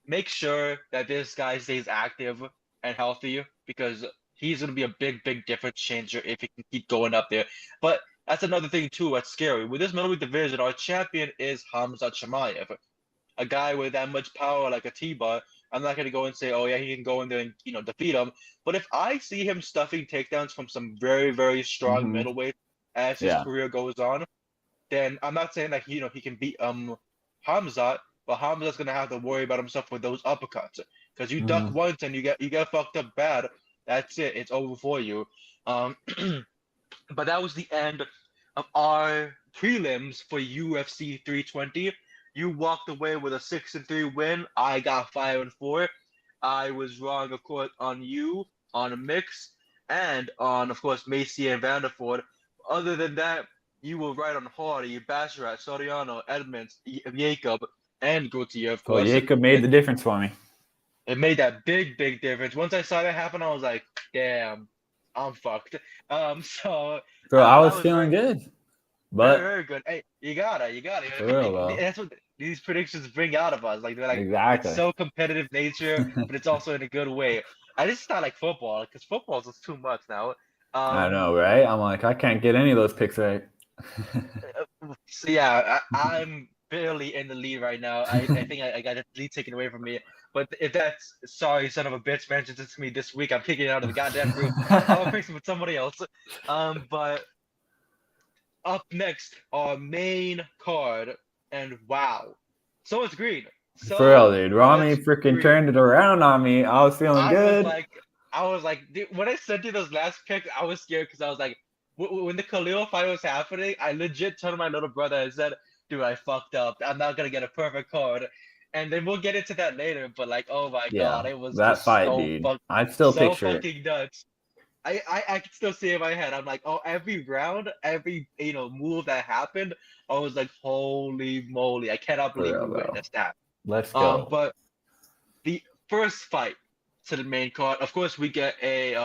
make sure that this guy stays active and healthy because he's gonna be a big difference changer if he can keep going up there. But that's another thing too. That's scary. With this middleweight division, our champion is Hamza Chimaev, a guy with that much power like Atiba. I'm not gonna go and say, oh yeah, he can go in there and defeat him. But if I see him stuffing takedowns from some very strong Mm-hmm. middleweight as his Yeah. career goes on, then I'm not saying that he can beat Hamzat, but Hamzat's gonna have to worry about himself with those uppercuts because you duck Mm-hmm. once and you get fucked up bad. That's it. It's over for you. Um, but that was the end of our prelims for UFC 320. You walked away with a 6-3 win. I got 5-4. I was wrong, of course, on you, on a mix, and on, of course, Macy and Vanderford. Other than that, you were right on Hardy, Basharat, Soriano, Edmonds, Jacob, and Gautier, of Oh, course. Jacob made the difference for me. It made that big difference. Once I saw that happen, I was like, damn, I'm fucked. So Bro, I that was was feeling very, good. very, But very good. Hey, you gotta. for real, Like, though. that's what these predictions bring out of us. Like they're like, it's Exactly. so competitive nature, but it's also in a good way. I just not like football because football is just too much now. I Um, know, right? I'm like, I can't get any of those picks right. so yeah, I'm barely in the lead right now. I think I got the lead taken away from me. But if that's sorry, son of a bitch mentions it to me this week, I'm kicking it out of the goddamn group. I'll fix it with somebody else. But up next, our main card, and wow. So it's green. For real, So dude. Rami much freaking green. turned it around on me. I was feeling I was good. like, dude, when I sent you those last picks, I was scared because I was like, when the Khalil fight was happening, I legit turned to my little brother and said, dude, I fucked up. I'm not gonna get a perfect card. And then we'll get into that later, but like, oh my God, Yeah, it was that just fight, dude. I still so picture it. fucking nuts. I can still see it in my head. I'm like, oh, every round, every move that happened, I was like, holy moly, I cannot For believe real, we bro. witnessed that. Let's go. But the first fight to the main card, of course, we get a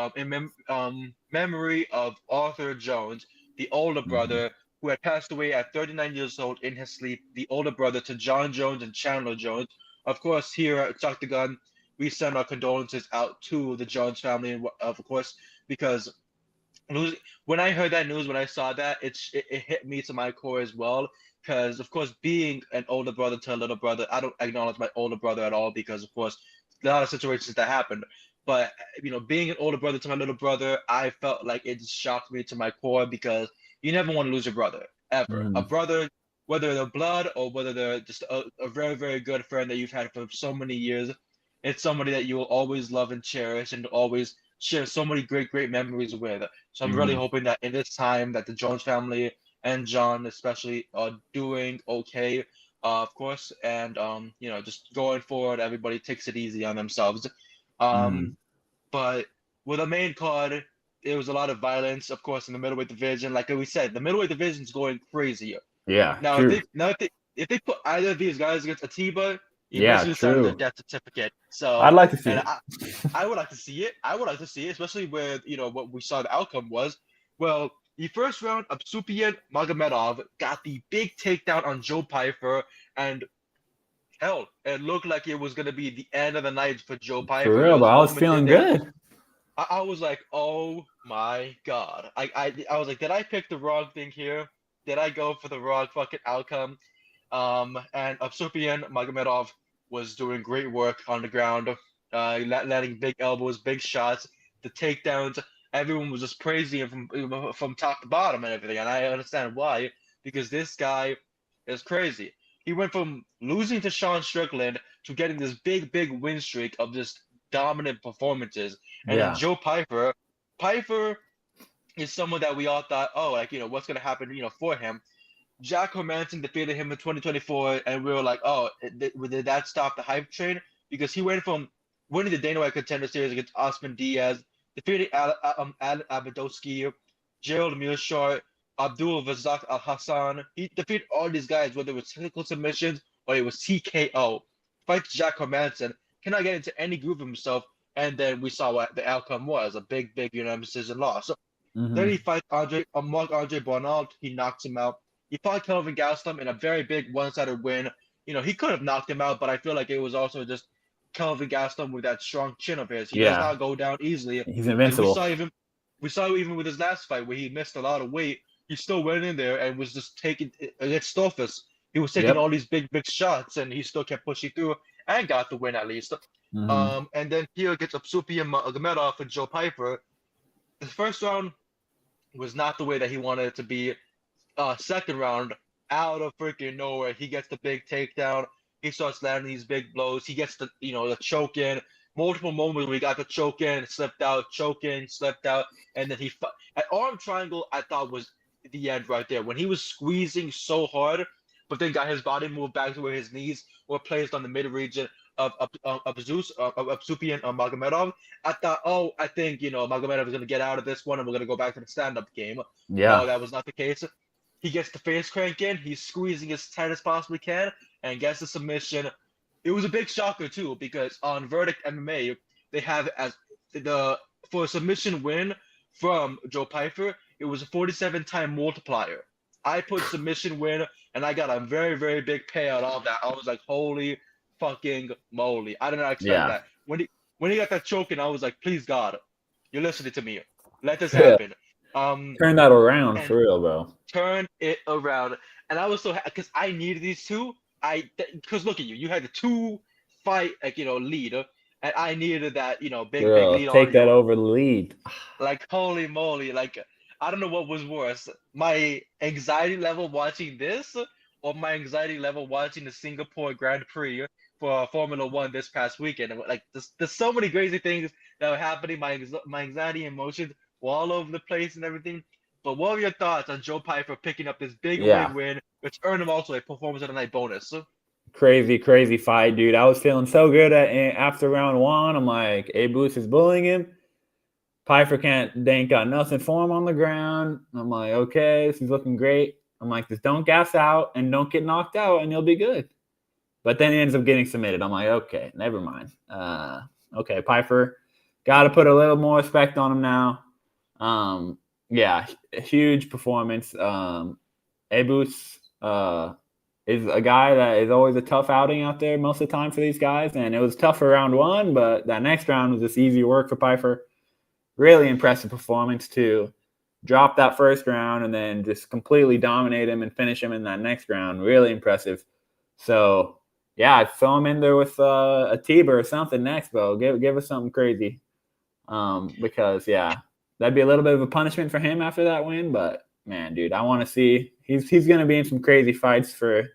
memory of Arthur Jones, the older Mhm. brother who had passed away at 39 years old in his sleep, the older brother to John Jones and Chandler Jones. Of course, here at Talktagon, we send our condolences out to the Jones family, and of course, because when I heard that news, when I saw that, it hit me to my core as well. Because of course, being an older brother to a little brother, I don't acknowledge my older brother at all because of course, a lot of situations that happened. But being an older brother to my little brother, I felt like it just shocked me to my core because you never want to lose your brother ever. A Mhm. brother, whether they're blood or whether they're just a very very good friend that you've had for so many years, it's somebody that you will always love and cherish and always share so many great memories with. So I'm really Mhm. hoping that in this time that the Jones family and John especially are doing okay, of course, and just going forward, everybody takes it easy on themselves. Um, Mhm. but with the main card, there was a lot of violence, of course, in the middleweight division. Like we said, the middleweight division is going crazy. Yeah, Now, true. if they put either of these guys against Atiba, you Yeah, basically sign their true. death certificate. So, I'd like to see and it. I would like to see it. I would like to see it, especially with what we saw the outcome was. Well, the first round, Absupian Magomedov got the big takedown on Joe Pyfer, and hell, it looked like it was gonna be the end of the night for Joe For Pyfer. There real, was but a I was moment feeling there. good. I was like, oh my God. I was like, did I pick the wrong thing here? Did I go for the wrong fucking outcome? And Absupian Magomedov was doing great work on the ground, landing big elbows, big shots, the takedowns. Everyone was just praising him from top to bottom and everything, and I understand why, because this guy is crazy. He went from losing to Sean Strickland to getting this big win streak of just dominant performances. And then Yeah. Joe Pyfer is someone that we all thought, oh, like what's gonna happen, for him. Jack Hermanson defeated him in 2024, and we were like, oh, did that stop the hype train? Because he went from winning the Dana White Contender Series against Osman Diaz, defeating Adam Abadowski, Gerald Mearshart, Abdul Razak Al Hassan. He defeated all these guys, whether it was technical submissions or it was TKO. Fights Jack Hermanson, cannot get into any groove of himself, and then we saw what the outcome was, a big unanimous decision loss. So then he Mhm. fights Mark Andre Barnalt. He knocks him out. He fought Kelvin Gastelum in a very big one-sided win. He could have knocked him out, but I feel like it was also just Kelvin Gastelum with that strong chin of his. He does Yeah. not go down easily, He's and invincible. we saw even with his last fight where he missed a lot of weight. He still went in there and was just taking against Stolfus. He was taking all Yep. these big shots, and he still kept pushing through and got the win at least. Mhm. And then here gets Absupi and Magomedov and Joe Pyfer. The first round was not the way that he wanted it to be. Second round, out of freaking nowhere, he gets the big takedown. He starts landing these big blows. He gets the choke in. Multiple moments where he got the choke in, slipped out, choke in, slipped out, and then at arm triangle. I thought was the end right there when he was squeezing so hard, but then got his body moved back to where his knees were placed on the mid region of Zeus of Supian Magomedov. I thought, oh, I think Magomedov is going to get out of this one, and we're going to go back to the stand-up game. No, Yeah. that was not the case. He gets the face crank in. He's squeezing as tight as possibly can and gets the submission. It was a big shocker too because on Verdict MMA they have as the for a submission win from Joe Pyfer, it was a 47-time multiplier. I put submission win and I got a very big payout off that. I was like, holy fucking moly! I did not expect Yeah. that. When he got that choking, I was like, please God, you're listening to me. Let this Yeah. happen. Turn that around And for real, bro. turn it around. And I was so happy because I needed these two. Because look at you, you had the two fight lead, and I needed that For big real. lead Take on that you. over the lead. Like holy moly, like I don't know what was worse, my anxiety level watching this of my anxiety level watching the Singapore Grand Prix for Formula One this past weekend. And, like, there's so many crazy things that were happening. My anxiety and emotions were all over the place and everything. But what are your thoughts on Joe Piper picking up this big Yeah. win, which earned him also a Performance of the Night bonus? Crazy fight, dude. I was feeling so good after round 1. I'm like, Boots is bullying him. Piper ain't got nothing for him on the ground. I'm like, okay, this is looking great. I'm like, just don't gas out and don't get knocked out, and you'll be good. But then he ends up getting submitted. I'm like, okay, never mind. Okay, Piper, got to put a little more respect on him now. Yeah, huge performance. Boots is a guy that is always a tough outing out there most of the time for these guys, and it was tough for round 1, but that next round was just easy work for Piper. Really impressive performance to drop that first round and then just completely dominate him and finish him in that next round. Really impressive. So, yeah, I'd throw him in there with a Tiber or something next, bro. Give us something crazy. Because, yeah, that'd be a little bit of a punishment for him after that win. But, man, dude, I want to see. He's going to be in some crazy fights for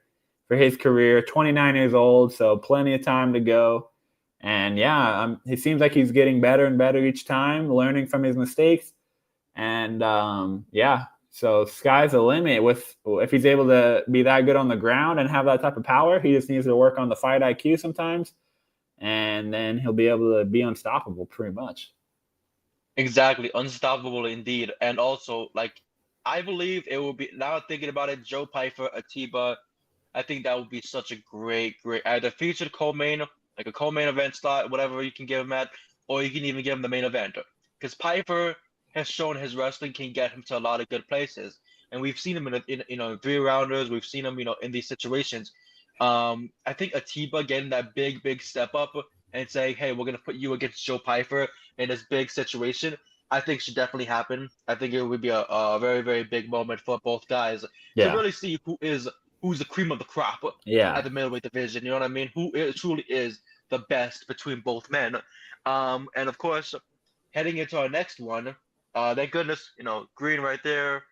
his career. 29 years old, so plenty of time to go. And yeah, it seems like he's getting better and better each time, learning from his mistakes. And yeah, so sky's the limit. If he's able to be that good on the ground and have that type of power, he just needs to work on the fight IQ sometimes, and then he'll be able to be unstoppable pretty much. Exactly, unstoppable indeed. And also, like, I believe it will be, now thinking about it, Joe Piper, Atiba, I think that would be such a great either featured co-main, like a co-main event slot, whatever you can give him at, or you can even give him the main event. Because Piper has shown his wrestling can get him to a lot of good places, and we've seen him in 3-rounders. We've seen him in these situations. I think Atiba getting that big step up and saying, hey, we're gonna put you against Joe Piper in this big situation, I think should definitely happen. I think it would be a very big moment for both guys to really see who's the cream of the crop at the middleweight division. You know what I mean? Truly is the best between both men. And of course, heading into our next one, thank goodness, Green right there.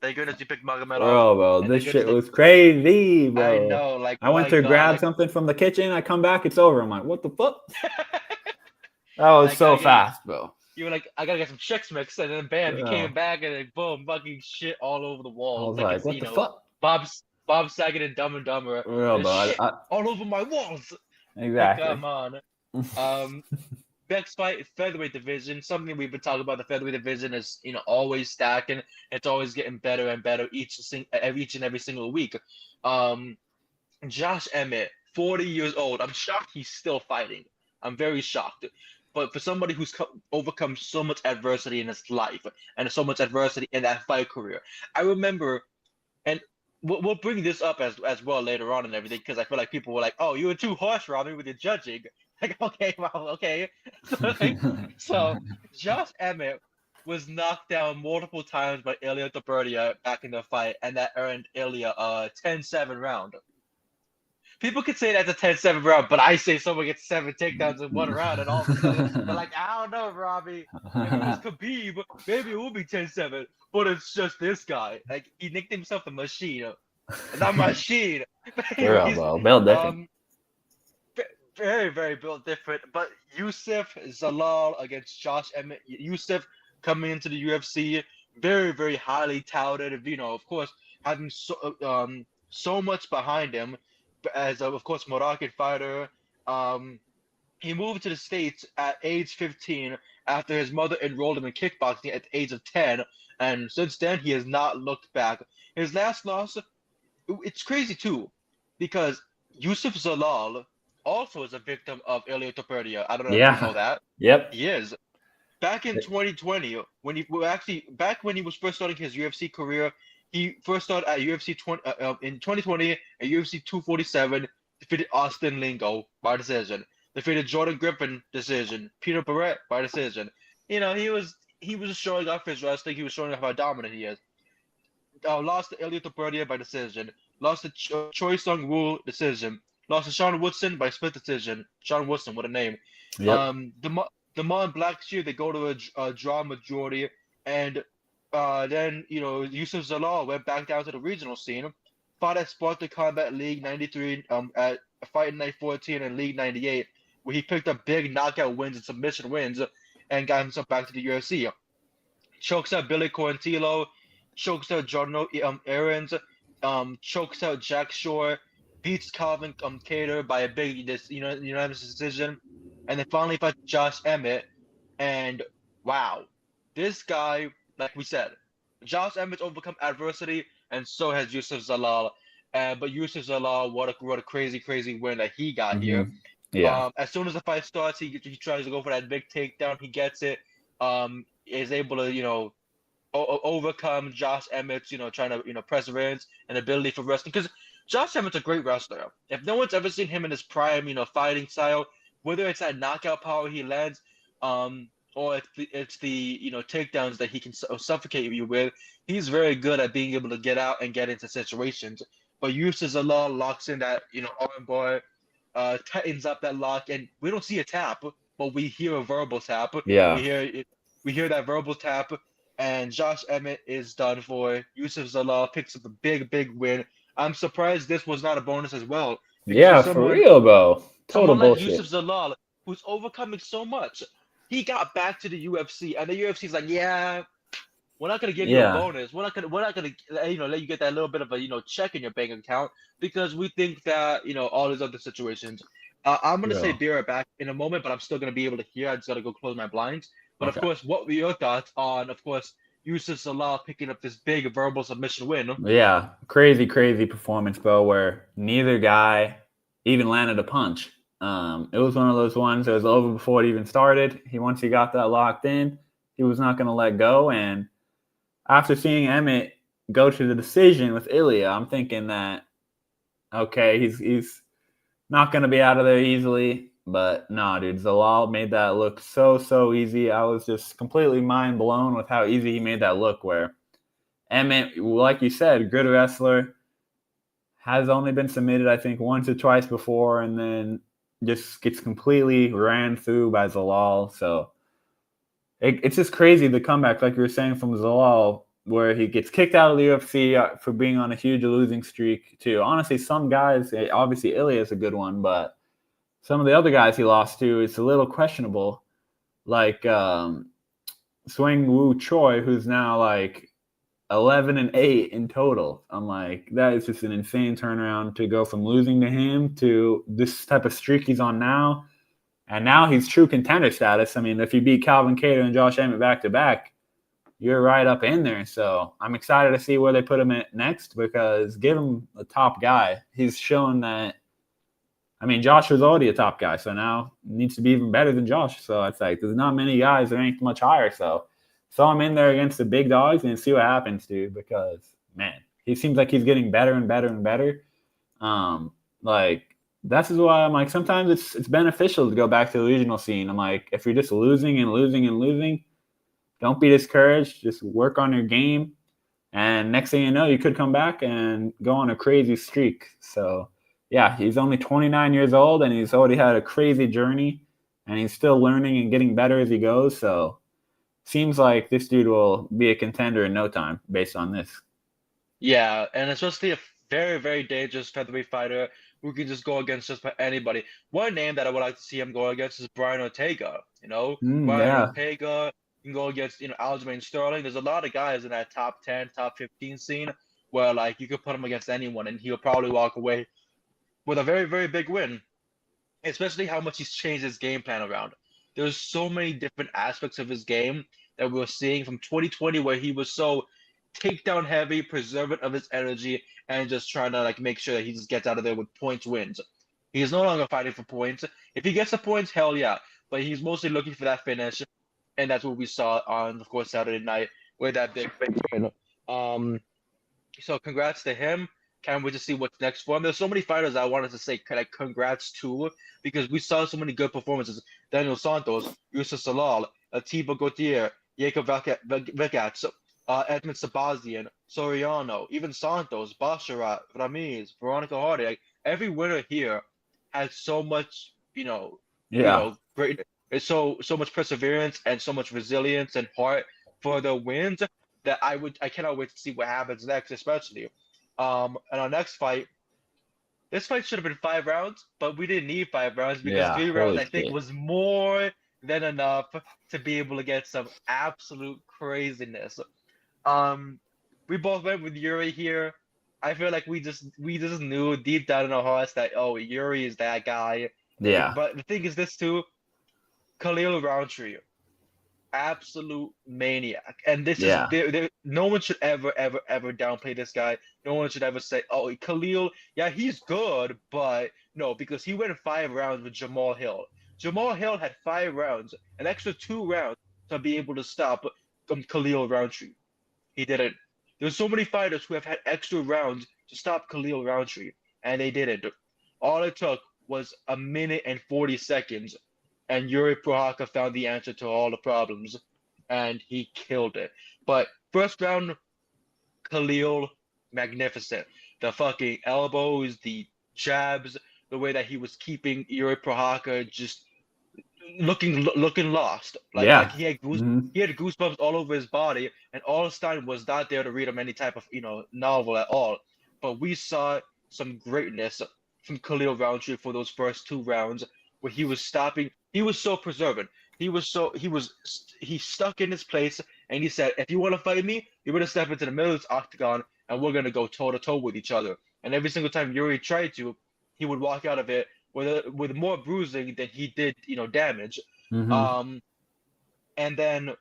Thank goodness you picked Magomed. Bro, this shit was crazy, bro. I know, like, I went to grab something from the kitchen. I come back, it's over. I'm like, what the fuck? That was so fast, bro. You were like, I gotta get some Chex Mix, and then bam, you came back, and then boom, fucking shit all over the walls. I was like, what the fuck? Bob Saget and Dumb and Dumber. Real, bro. All over my walls. Exactly. Come on. Next fight, featherweight division. Something we've been talking about. The featherweight division is, always stacking. It's always getting better and better each and every single week. Josh Emmett, 40 years old. I'm shocked he's still fighting. I'm very shocked. But for somebody who's overcome so much adversity in his life and so much adversity in that fight career, I remember, and we'll bring this up as well later on and everything, because I feel like people were like, "Oh, you were too harsh, Rami, with your judging." Like, okay, well, okay. So Josh Emmett was knocked down multiple times by Ilia Topuria back in the fight, and that earned Ilia a 10-7 round. People could say that's a 10-7 round, but I say someone gets 7 takedowns in one round, and all of a sudden they're like, I don't know, Robbie. If it was Khabib, maybe it would be 10-7, but it's just this guy. Like, he nicknamed himself the Machine. Not Machine. Well, built different. Very built different. But Yusuf Zalal against Josh Emmett. Yusuf coming into the UFC, very highly touted. Of course, having so much behind him. As of course, Moroccan fighter. He moved to the States at age 15 after his mother enrolled him in kickboxing at the age of 10, and since then he has not looked back. His last loss, it's crazy too, because Yusuf Zalal also is a victim of Ilia Topuria. I don't know if you know that. Yep. He is. Back in 2020, when he was first starting his UFC career, he first started at UFC in 2020 at UFC 247, defeated Austin Lingo by decision, defeated Jordan Griffin decision, Peter Barrett by decision. He was showing off his wrestling. He was showing off how dominant he is. Lost to Ilia Topuria by decision. Lost to Choi Sung Woo decision. Lost to Sean Woodson by split decision. Sean Woodson, what a name. Yep. Damon Blackshear, they go to a draw majority, and then Yusuf Zalal went back down to the regional scene, fought at Sparta Combat League 93, at Fight Night 14 and League 98, where he picked up big knockout wins and submission wins and got himself back to the UFC. Chokes out Billy Quarantillo, chokes out Jordan Aarons, chokes out Jack Shore, beats Calvin Kattar by a big unanimous decision, and then finally fights Josh Emmett. And wow, this guy, like we said, Josh Emmett's overcome adversity, and so has Yusuf Zalal. But Yusuf Zalal, what a crazy win that he got here. Yeah. As soon as the fight starts, he tries to go for that big takedown. He gets it. Is able to overcome Josh Emmett's trying to perseverance and ability for wrestling, because Josh Emmett's a great wrestler. If no one's ever seen him in his prime, fighting style, whether it's that knockout power he lands, or it's the takedowns that he can suffocate you with, he's very good at being able to get out and get into situations. But Yusuf Zalal locks in that arm bar, tightens up that lock, and we don't see a tap, but we hear a verbal tap. Yeah. We hear that verbal tap, and Josh Emmett is done for. Yusuf Zalal picks up a big win. I'm surprised this was not a bonus as well. Yeah, for real, bro. Total someone like bullshit. Yusuf Zalal, who's overcoming so much, he got back to the UFC, and the UFC's like, yeah, we're not gonna give you a bonus. We're not gonna let you get that little bit of a check in your bank account, because we think that all these other situations. I'm gonna say be right back in a moment, but I'm still gonna be able to hear. I just gotta go close my blinds. But of course, what were your thoughts on, of course, Yusuf Zalal picking up this big verbal submission win? Yeah, crazy performance, bro, where neither guy even landed a punch. It was one of those ones that was over before it even started. Once he got that locked in, he was not going to let go. And after seeing Emmett go to the decision with Ilya, I'm thinking that, okay, he's not going to be out of there easily. But no, dude, Zalal made that look so easy. I was just completely mind blown with how easy he made that look, where Emmett, like you said, good wrestler, has only been submitted, I think, once or twice before, and then just gets completely ran through by Zalal. So it's just crazy, the comeback, like you were saying, from Zalal, where he gets kicked out of the UFC for being on a huge losing streak too. Honestly, some guys, obviously Ilya is a good one, but some of the other guys he lost to, it's a little questionable. Like Swing Woo Choi, who's now like 11-8 in total. I'm like, that is just an insane turnaround to go from losing to him to this type of streak he's on now. And now he's true contender status. I mean, if you beat Calvin Kattar and Josh Emmett back to back, you're right up in there. So I'm excited to see where they put him at next, because give him a top guy. He's shown that. I mean, Josh was already a top guy, so now needs to be even better than Josh. So it's like there's not many guys that ranked much higher. So throw him in there against the big dogs and see what happens, dude. Because man, he seems like he's getting better and better. Like that's why I'm like, sometimes it's beneficial to go back to the regional scene. I'm like, if you're just losing, don't be discouraged. Just work on your game, and next thing you know, you could come back and go on a crazy streak. So. Yeah, he's only 29 years old, and he's already had a crazy journey, and he's still learning and getting better as he goes. So seems like this dude will be a contender in no time based on this. Yeah, and especially a very dangerous featherweight fighter who can just go against just about anybody. One name that I would like to see him go against is Brian Ortega. Brian Ortega can go against Aljamain Sterling. There's a lot of guys in that top 10, top 15 scene where like you could put him against anyone, and he'll probably walk away with a very big win, especially how much he's changed his game plan around. There's so many different aspects of his game that we're seeing from 2020, where he was so takedown heavy, preservant of his energy, and just trying to like make sure that he just gets out of there with points wins. He's no longer fighting for points. If he gets the points, hell yeah. But he's mostly looking for that finish, and that's what we saw on, of course, Saturday night with that big win. So congrats to him. Can't wait to see what's next for him. There's so many fighters I wanted to say like congrats to, because we saw so many good performances. Daniel Santos, Yusuf Zalal, Atiba Gauthier, Jacob Vekats, Edmund Sabazian, Soriano, even Santos, Basharat, Ramirez, Veronica Hardy. Like, every winner here has so much, great. It's so much perseverance and so much resilience and heart for the wins that I cannot wait to see what happens next, especially. And our next fight, this fight should have been 5 rounds, but we didn't need 5 rounds because Yeah, 3 rounds, holy I think, shit. was more than enough to be able to get some absolute craziness. Um, we both went with Yuri here. I feel like we just knew deep down in our hearts that Yuri is that guy. Yeah, But the thing is this too, Khalil Roundtree, absolute maniac. And this is yeah, no one should ever downplay this guy. No one should ever say, "Oh, Khalil, yeah, he's good," but no, because he went 5 rounds with Jamal Hill. Jamal Hill had 5 rounds, an extra 2 rounds to be able to stop Khalil Roundtree. He didn't. There's so many fighters who have had extra rounds to stop Khalil Roundtree, and they didn't. All it took was a minute and 40 seconds, and Yuri Prohaska found the answer to all the problems, and he killed it. But first round, Khalil, magnificent. The fucking elbows, the jabs, the way that he was keeping Yuri Prohaska just looking lost. Like yeah. he had Hmm. he had goosebumps all over his body, and Allstein was not there to read him any type of novel at all. But we saw some greatness from Khalil Roundtree for those first 2 rounds, where he was stopping. He was so preserving. He stuck in his place, and he said, "If you want to fight me, you're gonna step into the middle of this octagon, and we're gonna go toe to toe with each other." And every single time Yuri tried to, he would walk out of it with more bruising than he did, damage. Hmm. Um, and then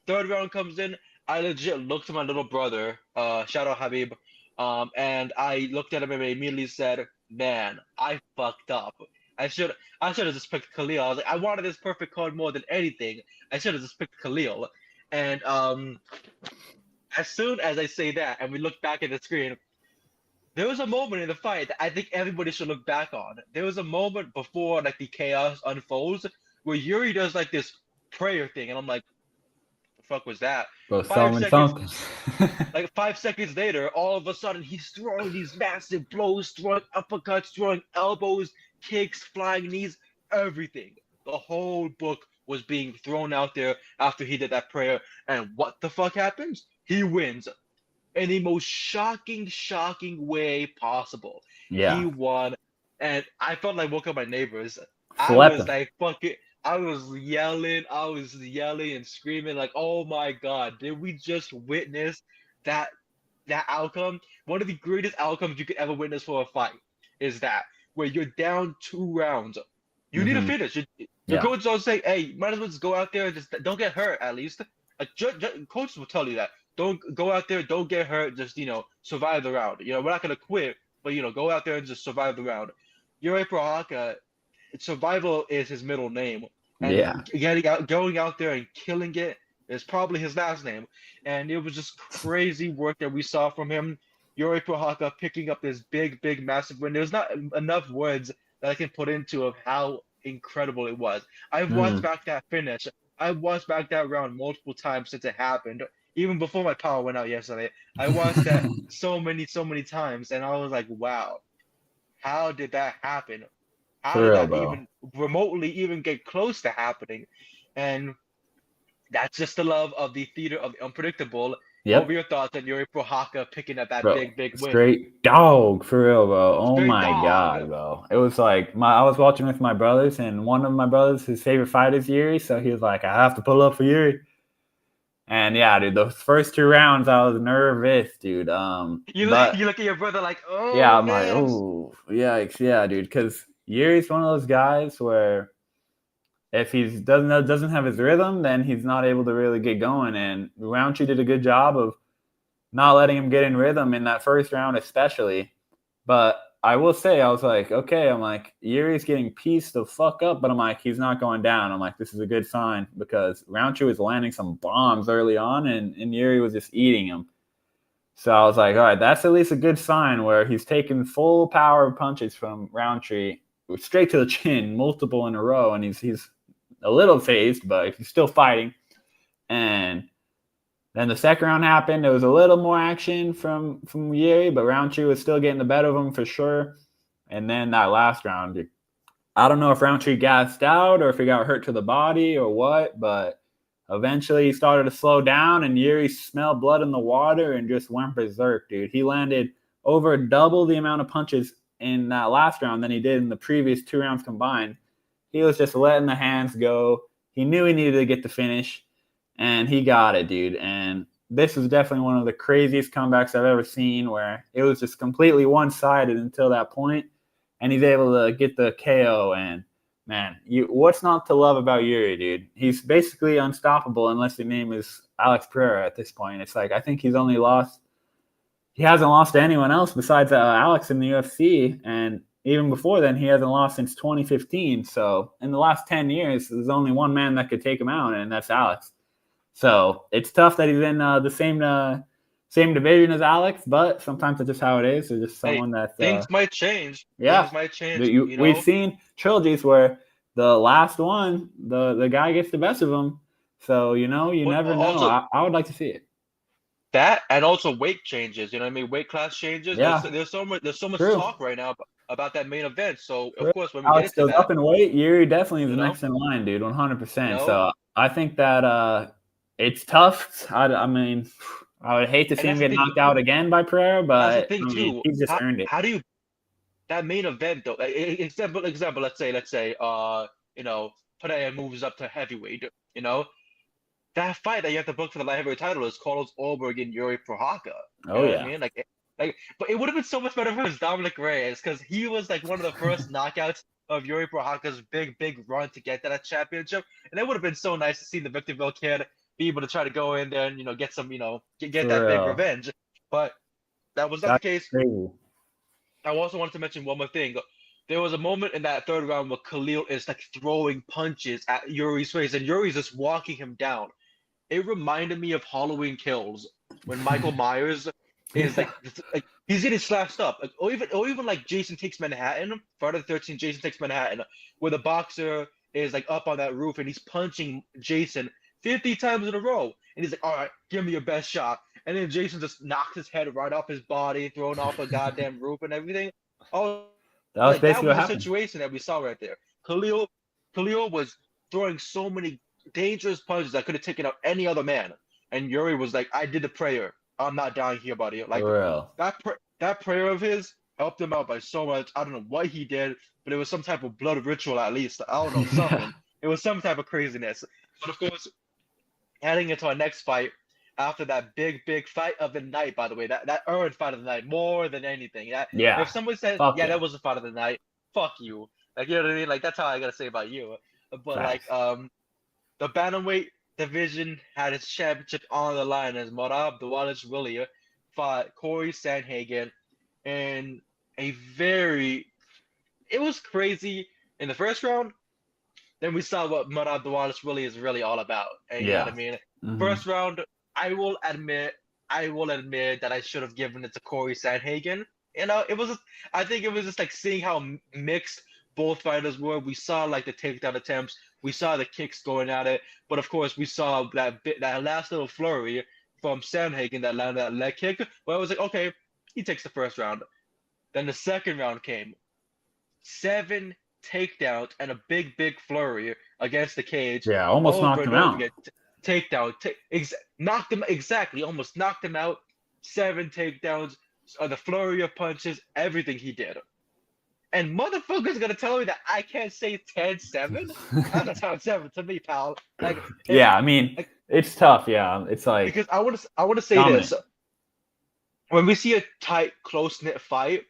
third round comes in. I legit looked at my little brother, shout out Habib, and I looked at him and I immediately said, "Man, I fucked up. I should I should have just picked Khalil." I was like, I wanted this perfect card more than anything. I should have just picked Khalil. And as soon as I say that, and we look back at the screen, there was a moment in the fight that I think everybody should look back on. There was a moment before like the chaos unfolds where Yuri does like this prayer thing, and I'm like, the fuck was that? Bro, Five something, seconds, something. like 5 seconds later, all of a sudden he's throwing these massive blows, throwing uppercuts, throwing elbows, kicks, flying knees, everything. The whole book was being thrown out there after he did that prayer. And what the fuck happens? He wins in the most shocking way possible. He Yeah, won, and I felt like I woke up my neighbors. I slept was him. like fucking. I was yelling and screaming like, "Oh my God, did we just witness that that outcome? One of the greatest outcomes you could ever witness for a fight is that where you're down 2 rounds. You need to Hmm. finish. Your Yeah. coach don't say, "Hey, might as well just go out there and just don't get hurt at least." Like coaches will tell you that. Don't go out there, don't get hurt, just survive the round. We're not gonna quit, but go out there and just survive the round. Yuri Prohaska, survival is his middle name, Yeah. and going out there and killing it is probably his last name. And it was just crazy work that we saw from him. Yuri Prohaska picking up this big, massive win. There's not enough words that I can put into of how incredible it was. I've watched Hmm. back that finish. I've watched back that round multiple times since it happened. Even before my power went out yesterday, I watched that so many times, and I was like, wow, how did that happen? How For did real, that bro. even remotely even get close to happening? And that's just the love of the theater of the unpredictable. What were Yep. your thoughts on Yuri Prohaska picking up that Bro, big win? straight dog for real, bro. Oh Straight my dog. god, bro. It was like I was watching with my brothers, and one of my brothers, his favorite fighter is Yuri, so he was like, I have to pull up for Yuri. And yeah, dude, those first 2 rounds, I was nervous, dude. You But look at your brother like, yeah, oh I'm like, man. oh, yikes, yeah, dude, because Yuri's one of those guys where if he doesn't have his rhythm, then he's not able to really get going. And Roundtree did a good job of not letting him get in rhythm in that first round, especially. But I will say, I was like, okay, I'm like, Yuri's getting pieced the fuck up, but I'm like, he's not going down. I'm like, this is a good sign because Roundtree was landing some bombs early on, and Yuri was just eating him. So I was like, all right, that's at least a good sign where he's taking full power punches from Roundtree straight to the chin, multiple in a row, and he's a little phased, but he's still fighting. And then the second round happened. There was a little more action from Yuri, but Roundtree was still getting the better of him for sure. And then that last round, I don't know if Roundtree gassed out or if he got hurt to the body or what, but eventually he started to slow down, and Yuri smelled blood in the water and just went berserk, dude. He landed over double the amount of punches in that last round than he did in the previous 2 rounds combined. He was just letting the hands go. He knew he needed to get the finish, and he got it, dude. And this was definitely one of the craziest comebacks I've ever seen, where it was just completely one-sided until that point, and he's able to get the KO. And man, what's not to love about Yuri, dude? He's basically unstoppable unless your name is Alex Pereira at this point. It's like I think he hasn't lost to anyone else besides Alex in the UFC, and even before then, he hasn't lost since 2015. So in the last 10 years, there's only one man that could take him out, and that's Alex. So it's tough that he's in the same division as Alex, but sometimes it's just how it is. There's just someone that things might change. Yeah, things might change. We've seen trilogies where the last one, the guy gets the best of him. So you never know. Also, I would like to see it. That and also weight changes. You know what I mean? Weight class changes. Yeah. There's so much talk right now about that main event. So of course, when we Alex get into goes up in weight, Yuri definitely is the next in line, dude. 100%. So I think that it's tough. I mean, I would hate to see him get knocked out again by Pereira, but that's the thing too. He's just earned it. How do you that main event though? Example. Let's say Pereira moves up to heavyweight. That fight that you have to book for the light heavyweight title is Carlos Ulberg and Yuri Prochazka. Oh yeah. What I mean? But it would have been so much better if it was Dominic Reyes, because he was like one of the first knockouts of Yuri Prochazka's big run to get that championship, and it would have been so nice to see the Victorville kid be able to try to go in there and get some get that big revenge. But that was not the case. Crazy. I also wanted to mention one more thing. There was a moment in that third round where Khalil is like throwing punches at Yuri's face, and Yuri's just walking him down. It reminded me of Halloween Kills when Michael Myers is like he's getting slashed up, or even like Jason Takes Manhattan, Friday the 13th, Jason Takes Manhattan, where the boxer is like up on that roof and he's punching Jason 50 times in a row, and he's like, "All right, give me your best shot," and then Jason just knocks his head right off his body, thrown off a goddamn roof and everything. Oh, that was basically the situation that we saw right there. Khalil was throwing so many dangerous punches that could have taken out any other man, and Yuri was like, "I did the prayer. I'm not dying here, buddy." Like that prayer of his helped him out by so much. I don't know what he did, but it was some type of blood ritual at least. I don't know, something. It was some type of craziness. But of course, heading into our next fight, after that big fight of the night, by the way, that earned fight of the night more than anything. If somebody says, that was the fight of the night, fuck you. Like, you know what I mean? Like, that's how I gotta say about you. But the bantamweight division had its championship on the line as Merab Dvalishvili fought Corey Sandhagen in it was crazy in the first round. Then we saw what Merab Dvalishvili is really all about. And you know what I mean? Mm-hmm. First round, I will admit that I should have given it to Corey Sandhagen. I think it was just like seeing how mixed both fighters were. We saw like the takedown attempts, we saw the kicks going at it, but of course we saw that last little flurry from Sandhagen that landed that leg kick. But I was like, okay, he takes the first round. Then the second round came. 7 takedowns and a big flurry against the cage. Yeah, almost knocked him out. Takedown, knocked him exactly, almost knocked him out. 7 takedowns, the flurry of punches, everything he did. And motherfucker's gonna tell me that I can't say 10-7? That's 10-7 to me, pal. Like, yeah, I mean, it's tough. Yeah, it's like because I want to say dominant. This. When we see a tight, close-knit fight,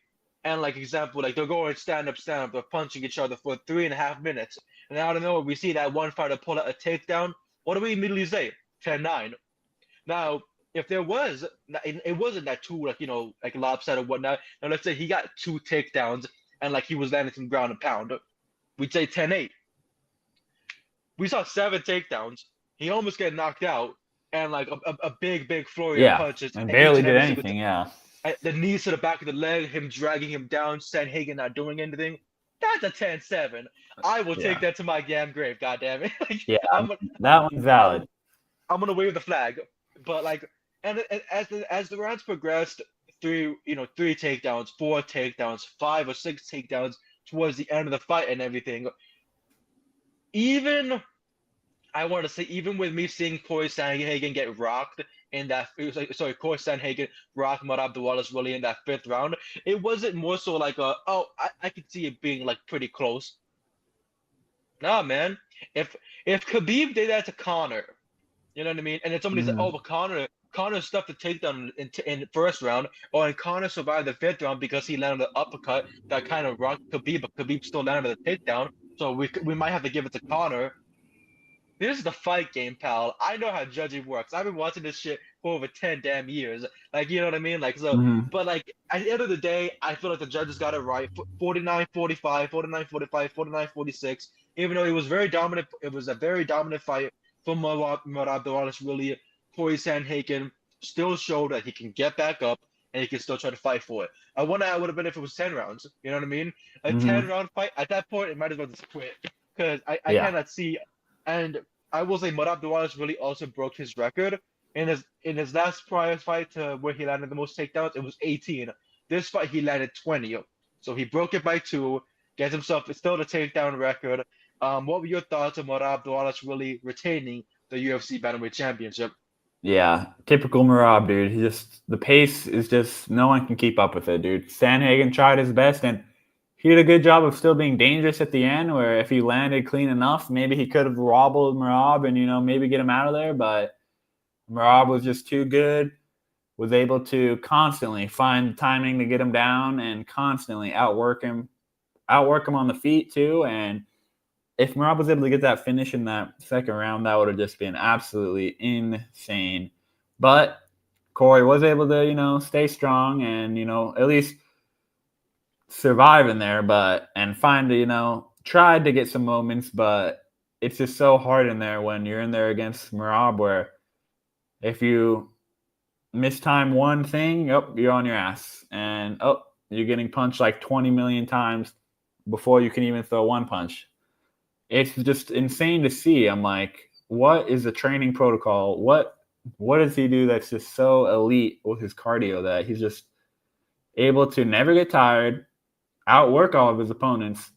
and like example, like they're going stand up, they're punching each other for 3.5 minutes, and out of nowhere we see that one fighter pull out a takedown. What do we immediately say? 10-9. Now, if there was, it wasn't that too like lopsided or whatnot. Now let's say he got 2 takedowns and like he was landing some ground and pound, we'd say 10-8. We saw 7 takedowns. He almost get knocked out, and like a big flurry of punches. And barely did anything. The knees to the back of the leg, him dragging him down, Sandhagen not doing anything. That's a 10-7. I will take that to my damn grave. God damn it. That one's valid. I'm gonna wave the flag, but like, and as the rounds progressed, 3 takedowns, 4 takedowns, 5 or 6 takedowns towards the end of the fight and everything. Even with me seeing Corey Sandhagen get rocked in that. It was like, sorry, Corey Sandhagen rocked Merab Dvalishvili in that 5th round. It wasn't more so like I could see it being like pretty close. Nah, man. If if Khabib did that to Conor, you know what I mean? And then somebody said, "Oh, Mhm. but Connor stuffed the takedown in the 1st round, or and Connor survived the 5th round because he landed an uppercut that kind of rocked Khabib, but Khabib still landed the takedown. So we might have to give it to Connor." This is the fight game, pal. I know how judging works. I've been watching this shit for over 10 damn years. Like, you know what I mean? Like, so, Mhm. but like, at the end of the day, I feel like the judges got it right. 49-45, 49-45, 49-46. Even though it was very dominant, it was a very dominant fight for Merab Dvalishvili. Corey Sandhagen still showed that he can get back up and he can still try to fight for it. I wonder how it would have been if it was 10 rounds. You know what I mean? A 10 Mhm. round fight, at that point, it might as well just quit. Because I Yeah. cannot see. And I will say Merab Dvalishvili also broke his record in his last prior fight to where he landed the most takedowns. It was 18. This fight he landed 20. So he broke it by 2. Gets himself still the takedown record. What were your thoughts on Merab Dvalishvili retaining the UFC Bantamweight Championship? Yeah, typical Marab, dude. The pace is just no one can keep up with it, dude. Sandhagen tried his best, and he did a good job of still being dangerous at the end. Where if he landed clean enough, maybe he could have wobbled Marab and maybe get him out of there. But Marab was just too good. Was able to constantly find timing to get him down and constantly outwork him on the feet too. And if Marab was able to get that finish in that 2nd round, that would have just been absolutely insane. But Corey was able to, stay strong and, at least survive in there, and find, tried to get some moments, but it's just so hard in there when you're in there against Marab where if you mistime one thing, you're on your ass. And, you're getting punched like 20 million times before you can even throw one punch. It's just insane to see. I'm like, what is the training protocol? What does he do that's just so elite with his cardio that he's just able to never get tired, outwork all of his opponents,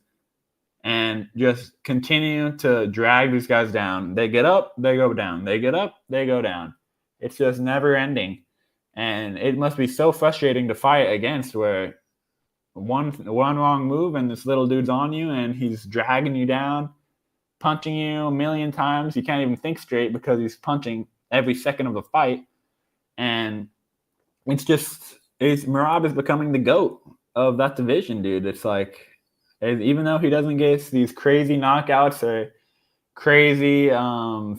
and just continue to drag these guys down. They get up, they go down. They get up, they go down. It's just never ending. And it must be so frustrating to fight against where one wrong move and this little dude's on you and he's dragging you down, punching you a million times. You can't even think straight because he's punching every second of the fight. And Merab is becoming the GOAT of that division, dude. It's like, even though he doesn't get these crazy knockouts or crazy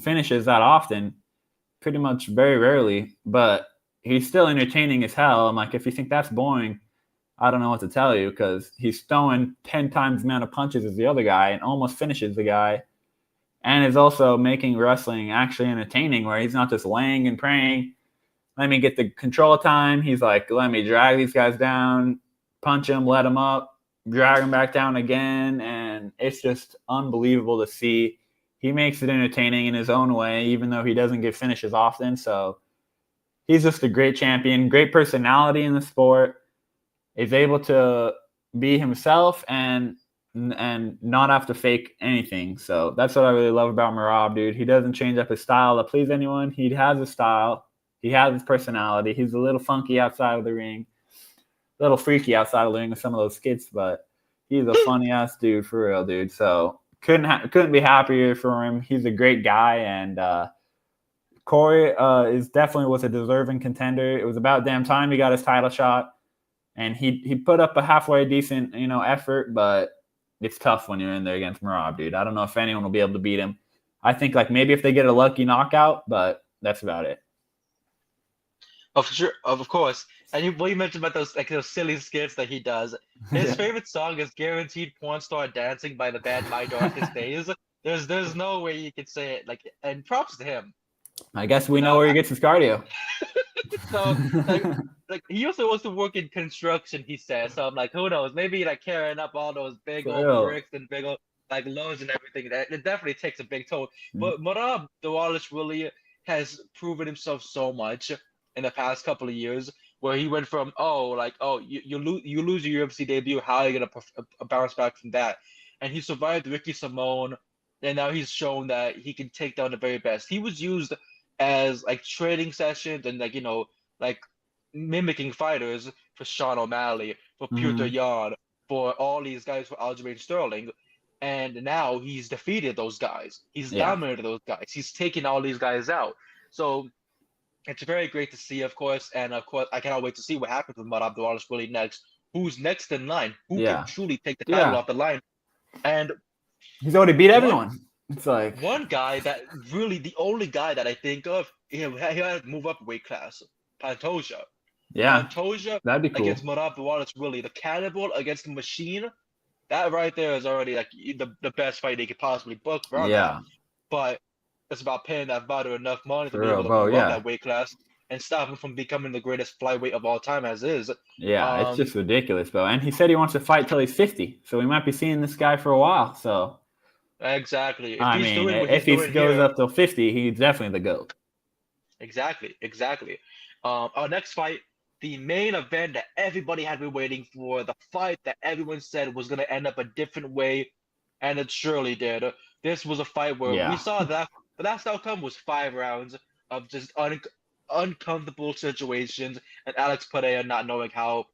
finishes that often, pretty much very rarely, but he's still entertaining as hell. I'm like, if you think that's boring, I don't know what to tell you because he's throwing 10 times the amount of punches as the other guy and almost finishes the guy and is also making wrestling actually entertaining where he's not just laying and praying. Let me get the control time. He's like, let me drag these guys down, punch them, let them up, drag them back down again. And it's just unbelievable to see. He makes it entertaining in his own way, even though he doesn't get finishes often. So he's just a great champion, great personality in the sport. Is able to be himself and not have to fake anything. So that's what I really love about Merab, dude. He doesn't change up his style to please anyone. He has a style. He has his personality. He's a little funky outside of the ring, a little freaky outside of the ring with some of those skits, but he's a funny ass dude for real, dude. So couldn't be happier for him. He's a great guy, and Corey is definitely was a deserving contender. It was about damn time he got his title shot, and he put up a halfway decent effort, but it's tough when you're in there against Merab, dude. I don't know if anyone will be able to beat him. I think like maybe if they get a lucky knockout, but that's about it. Oh, for sure, of course. And what you mentioned about those silly skits that he does. His Yeah. favorite song is "Guaranteed Porn Star Dancing" by the band My Darkest Days. There's no way you could say it like. And props to him. I guess we You know know, where he gets his cardio. so like he also wants to work in construction. He says so. I'm like, who knows? Maybe like carrying up all those big For old real. bricks and big old like loads and everything. That it definitely takes a big toll. But Merab Dvalishvili has proven himself so much in the past couple of years, where he went from you lose your UFC debut. How are you gonna bounce back from that? And he survived Ricky Simone, and now he's shown that he can take down the very best. He was used as like training sessions and like like mimicking fighters for Sean O'Malley, for Peter Mhm. Yan, for all these guys, for Aljamain Sterling. And now he's defeated those guys. He's Yeah. dominated those guys. He's taken all these guys out. So it's very great to see, of course. And of course, I cannot wait to see what happens with Murad Abdullah next. Who's next in line? Who can Yeah. truly take the title Yeah. off the line? And He's already beat one everyone. It's like, one guy that really the only guy that I think of, he had to move up weight class. Pantoja. yeah, Pantoja that'd be against cool. Murad Abdullah, really the cannibal against the machine. That right there is already like the best fight they could possibly book around that. Yeah, But it's about paying that fighter enough money to for be real, able to bro. move up Yeah. that weight class and stop him from becoming the greatest flyweight of all time as is. Yeah, it's Um, just ridiculous, bro. And he said he wants to fight till he's 50. So we might be seeing this guy for a while. So, exactly. If I he's mean, doing what if he's he doing goes here, up till 50, he's definitely the GOAT. exactly. Our next fight, the main event that everybody had been waiting for, the fight that everyone said was going to end up a different way, and it surely did. This was a fight where we Yeah. saw that the last outcome was 5 rounds of just uncomfortable situations, and Alex Pereira not knowing how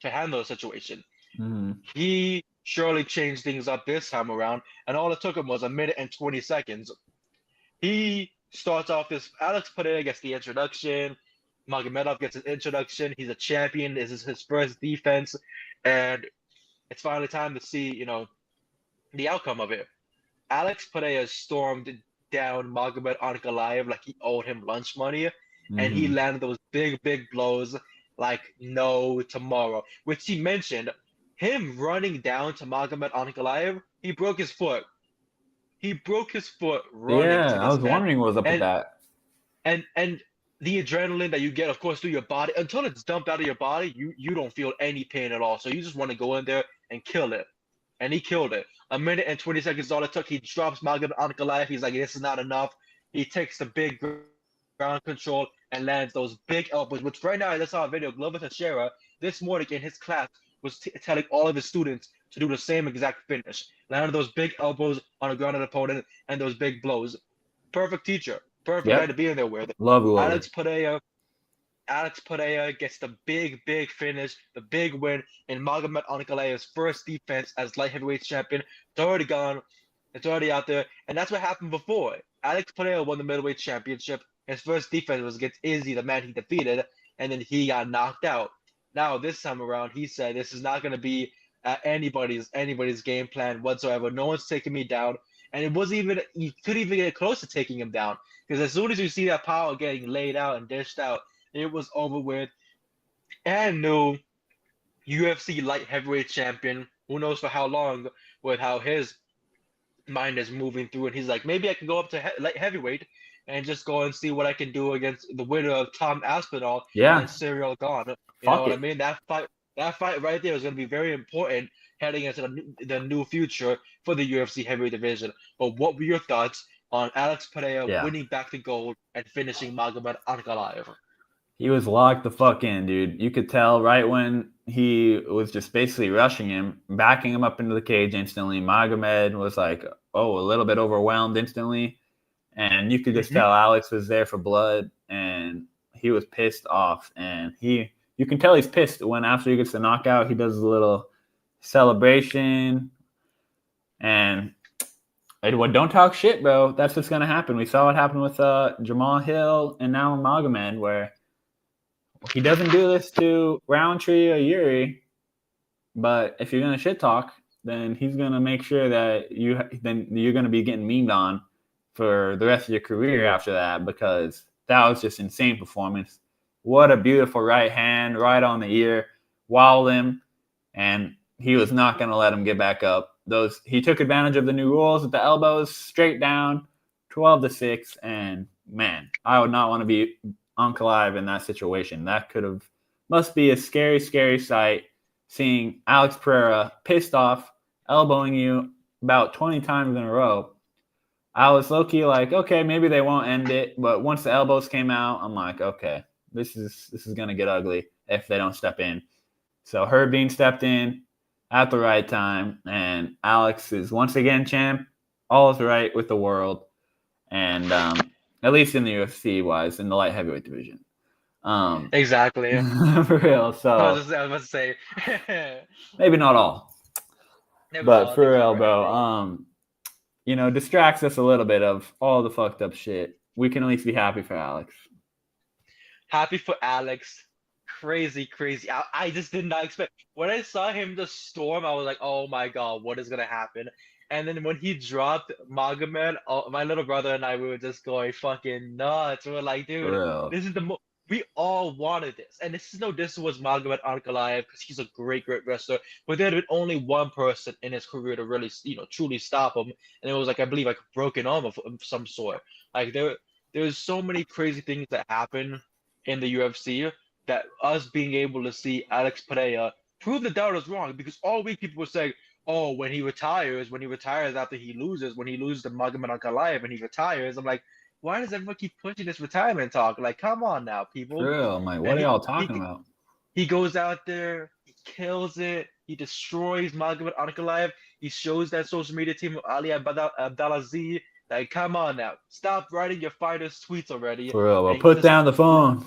to handle the situation. Mhm. He surely changed things up this time around, and all it took him was a minute and 20 seconds. He starts off this. Alex Pereira gets the introduction. Magomedov gets his introduction. He's a champion. This is his first defense, and it's finally time to see, the outcome of it. Alex Pereira stormed down Magomed Ankalaex like he owed him lunch money, and he Mhm. landed those big blows like no tomorrow. Which he mentioned, him running down to Magomed Ankalaev, he broke his foot. He broke his foot running to Yeah, I this was man, wondering what was up with and that. and the adrenaline that you get, of course, through your body until it's dumped out of your body, you don't feel any pain at all. So you just want to go in there and kill it, and he killed it. A minute and 20 seconds is all it took. He drops Magomed Ankalaev. He's like, this is not enough. He takes the big ground control and lands those big elbows. Which right now I just saw a video. Glover Teixeira this morning in his class was telling all of his students to do the same exact finish. Landed those big elbows on the ground of the opponent and those big blows. Perfect teacher. Perfect guy to Yep. be in there with. Love Glover. Alex Pereira. Alex Pereira gets the big finish, the big win in Magomed Ankalaev's first defense as light heavyweight champion. It's already gone. It's already out there. And that's what happened before. Alex Pereira won the middleweight championship. His first defense was against Izzy, the man he defeated, and then he got knocked out. Now, this time around, he said this is not going to be anybody's game plan whatsoever. No one's taking me down. And it wasn't even, you couldn't even get close to taking him down. Because as soon as you see that power getting laid out and dished out, it was over with. And new UFC light heavyweight champion, who knows for how long, with how his mind is moving through. And he's like, maybe I can go up to light heavyweight and just go and see what I can do against the winner of Tom Aspinall Yeah. and Cyril Gane. You know Fuck what I it. mean? That fight right there is going to be very important heading into the new future for the UFC heavyweight division. But what were your thoughts on Alex Pereira Yeah. winning back the gold and finishing Magomed Ankalaev? He was locked the fuck in, dude. You could tell right when he was just basically rushing him, backing him up into the cage instantly. Magomed was like, a little bit overwhelmed instantly. And you could just Mm-hmm. tell Alex was there for blood and he was pissed off. And you can tell he's pissed when after he gets the knockout, he does a little celebration. And don't talk shit, bro. That's what's going to happen. We saw what happened with Jamal Hill and now Magomed, where he doesn't do this to Roundtree or Yuri, but if you're gonna shit talk, then he's gonna make sure that you're gonna be getting memed on for the rest of your career after that, because that was just insane performance. What a beautiful right hand, right on the ear, walled him, and he was not gonna let him get back up. He took advantage of the new rules with the elbows straight down, 12-6, and man, I would not want to be Ankalaev in that situation. That must be a scary sight, seeing Alex Pereira pissed off, elbowing you about 20 times in a row. I was low-key like, okay, maybe they won't end it, but once the elbows came out, I'm like, okay, this is gonna get ugly if they don't step in. So Herb Dean stepped in at the right time, and Alex is once again champ. All is right with the world. And at least in the UFC wise, in the light heavyweight division. Exactly. For real. So I was about to say. maybe not all, Never but all for things real, are right, bro. Distracts us a little bit of all the fucked up shit. We can at least be happy for Alex. Happy for Alex. Crazy, crazy. I just did not expect. When I saw him just storm, I was like, oh my God, what is gonna happen? And then when he dropped Magomed, my little brother and I, we were just going fucking nuts. We were like, For dude, real. this is we all wanted this. And this was Magomed Ankalaex because he's a great, great wrestler. But there had been only one person in his career to really, truly stop him. And it was like, I believe, like a broken arm of some sort. Like there's so many crazy things that happen in the UFC that us being able to see Alex Pereira prove the doubters wrong, because all week people were saying, oh, when he retires after he loses, when he loses to Magomed Ankalaev and he retires, I'm like, why does everyone keep pushing this retirement talk? Like, come on now, people. For real. I'm like, what And are y'all talking about? he goes out there, he kills it, he destroys Magomed Ankalaev. He shows that social media team of Ali Abdelaziz. Like, come on now, stop writing your fighters' tweets already. For real. Well, And put just down the phone.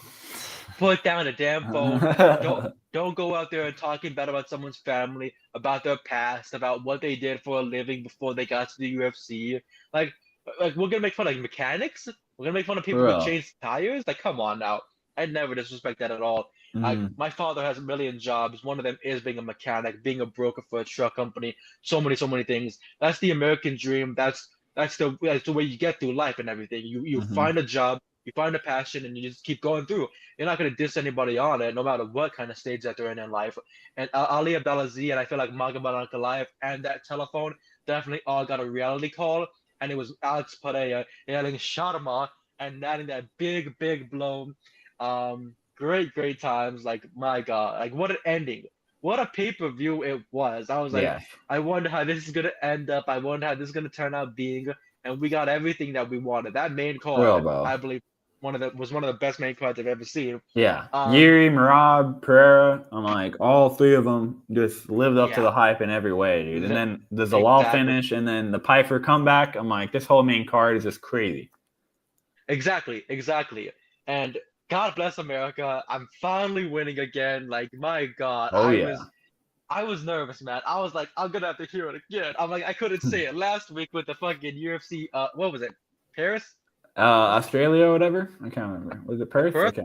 put down the damn phone. Don't go out there and talking bad about someone's family, about their past, about what they did for a living before they got to the UFC. Like we're gonna make fun of mechanics. We're gonna make fun of people who change tires. Like, come on now. I'd never disrespect that at all. My father has a million jobs. One of them is being a mechanic, being a broker for a truck company. So many things. That's the American dream. That's the way you get through life and everything. You find a job, you find a passion, and you just keep going through. You're not going to diss anybody on it, no matter what kind of stage that they're in life. And Ali Abdelaziz and I feel like Magomed Ankalaev and that telephone definitely all got a reality call. And it was Alex Pereira yelling Sharma and adding that big blow. Great times. Like, my God, like what an ending. What a pay-per-view it was. I was like, I wonder how this is going to end up. I wonder how this is going to turn out being. And we got everything that we wanted. That main card, I believe, was one of the best main cards I've ever seen. Yeah. Yuri, Merab, Pereira, I'm like, all three of them just lived up to the hype in every way, dude. And then the Zalal finish and then the Piper comeback. I'm like, this whole main card is just crazy. Exactly. And God bless America. I'm finally winning again. Like, my God. I was nervous, man. I was like, I'm gonna have to hear it again. I'm like, I couldn't say it last week with the fucking UFC. What was it? Paris? Australia or whatever. I can't remember. Was it Perth? Perth?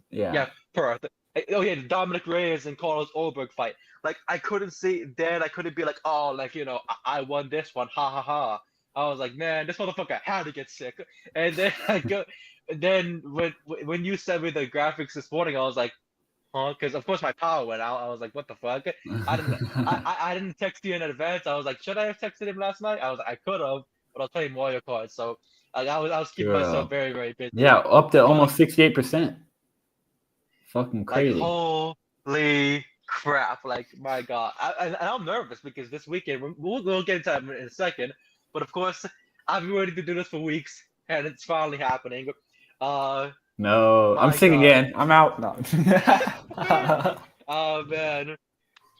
Yeah, Perth. Oh yeah, the Dominic Reyes and Carlos Ulberg fight. Like, I couldn't say then. I couldn't be like, oh, like, I won this one. Ha ha ha. I was like, man, this motherfucker had to get sick. And then then when you sent me the graphics this morning, I was like, huh? Because of course my power went out. I was like, what the fuck? I didn't text you in advance. I was like, should I have texted him last night? I was like, I could have, but I was playing Mario Kart, so like, I was keeping myself very, very busy. Yeah, up to almost 68%. Fucking crazy. Like, holy crap! Like, my God, I'm nervous because this weekend we'll get into that in a second. But of course, I've been waiting to do this for weeks, and it's finally happening. No, I'm sick again. I'm out. No. Oh man,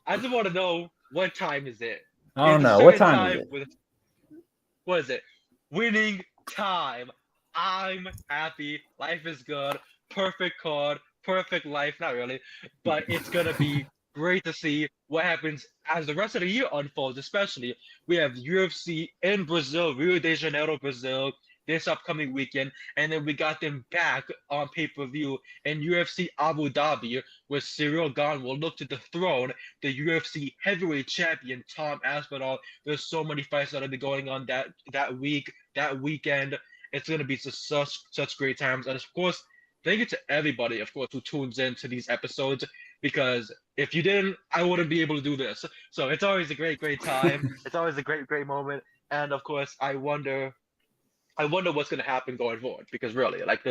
I just want to know, what time is it? I don't know. What time is it? What is it? Winning time. I'm happy. Life is good. Perfect card. Perfect life. Not really, but it's gonna be great to see what happens as the rest of the year unfolds. Especially, we have UFC in Brazil, Rio de Janeiro, Brazil, this upcoming weekend, and then we got them back on pay-per-view in UFC Abu Dhabi, where Cyril Gane will look to dethrone the UFC heavyweight champion Tom Aspinall. There's so many fights that will be going on that weekend. It's gonna be such great times, and of course, thank you to everybody, of course, who tunes in to these episodes, because if you didn't, I wouldn't be able to do this. So it's always a great time. It's always a great moment, and of course, I wonder what's going to happen going forward, because really, like,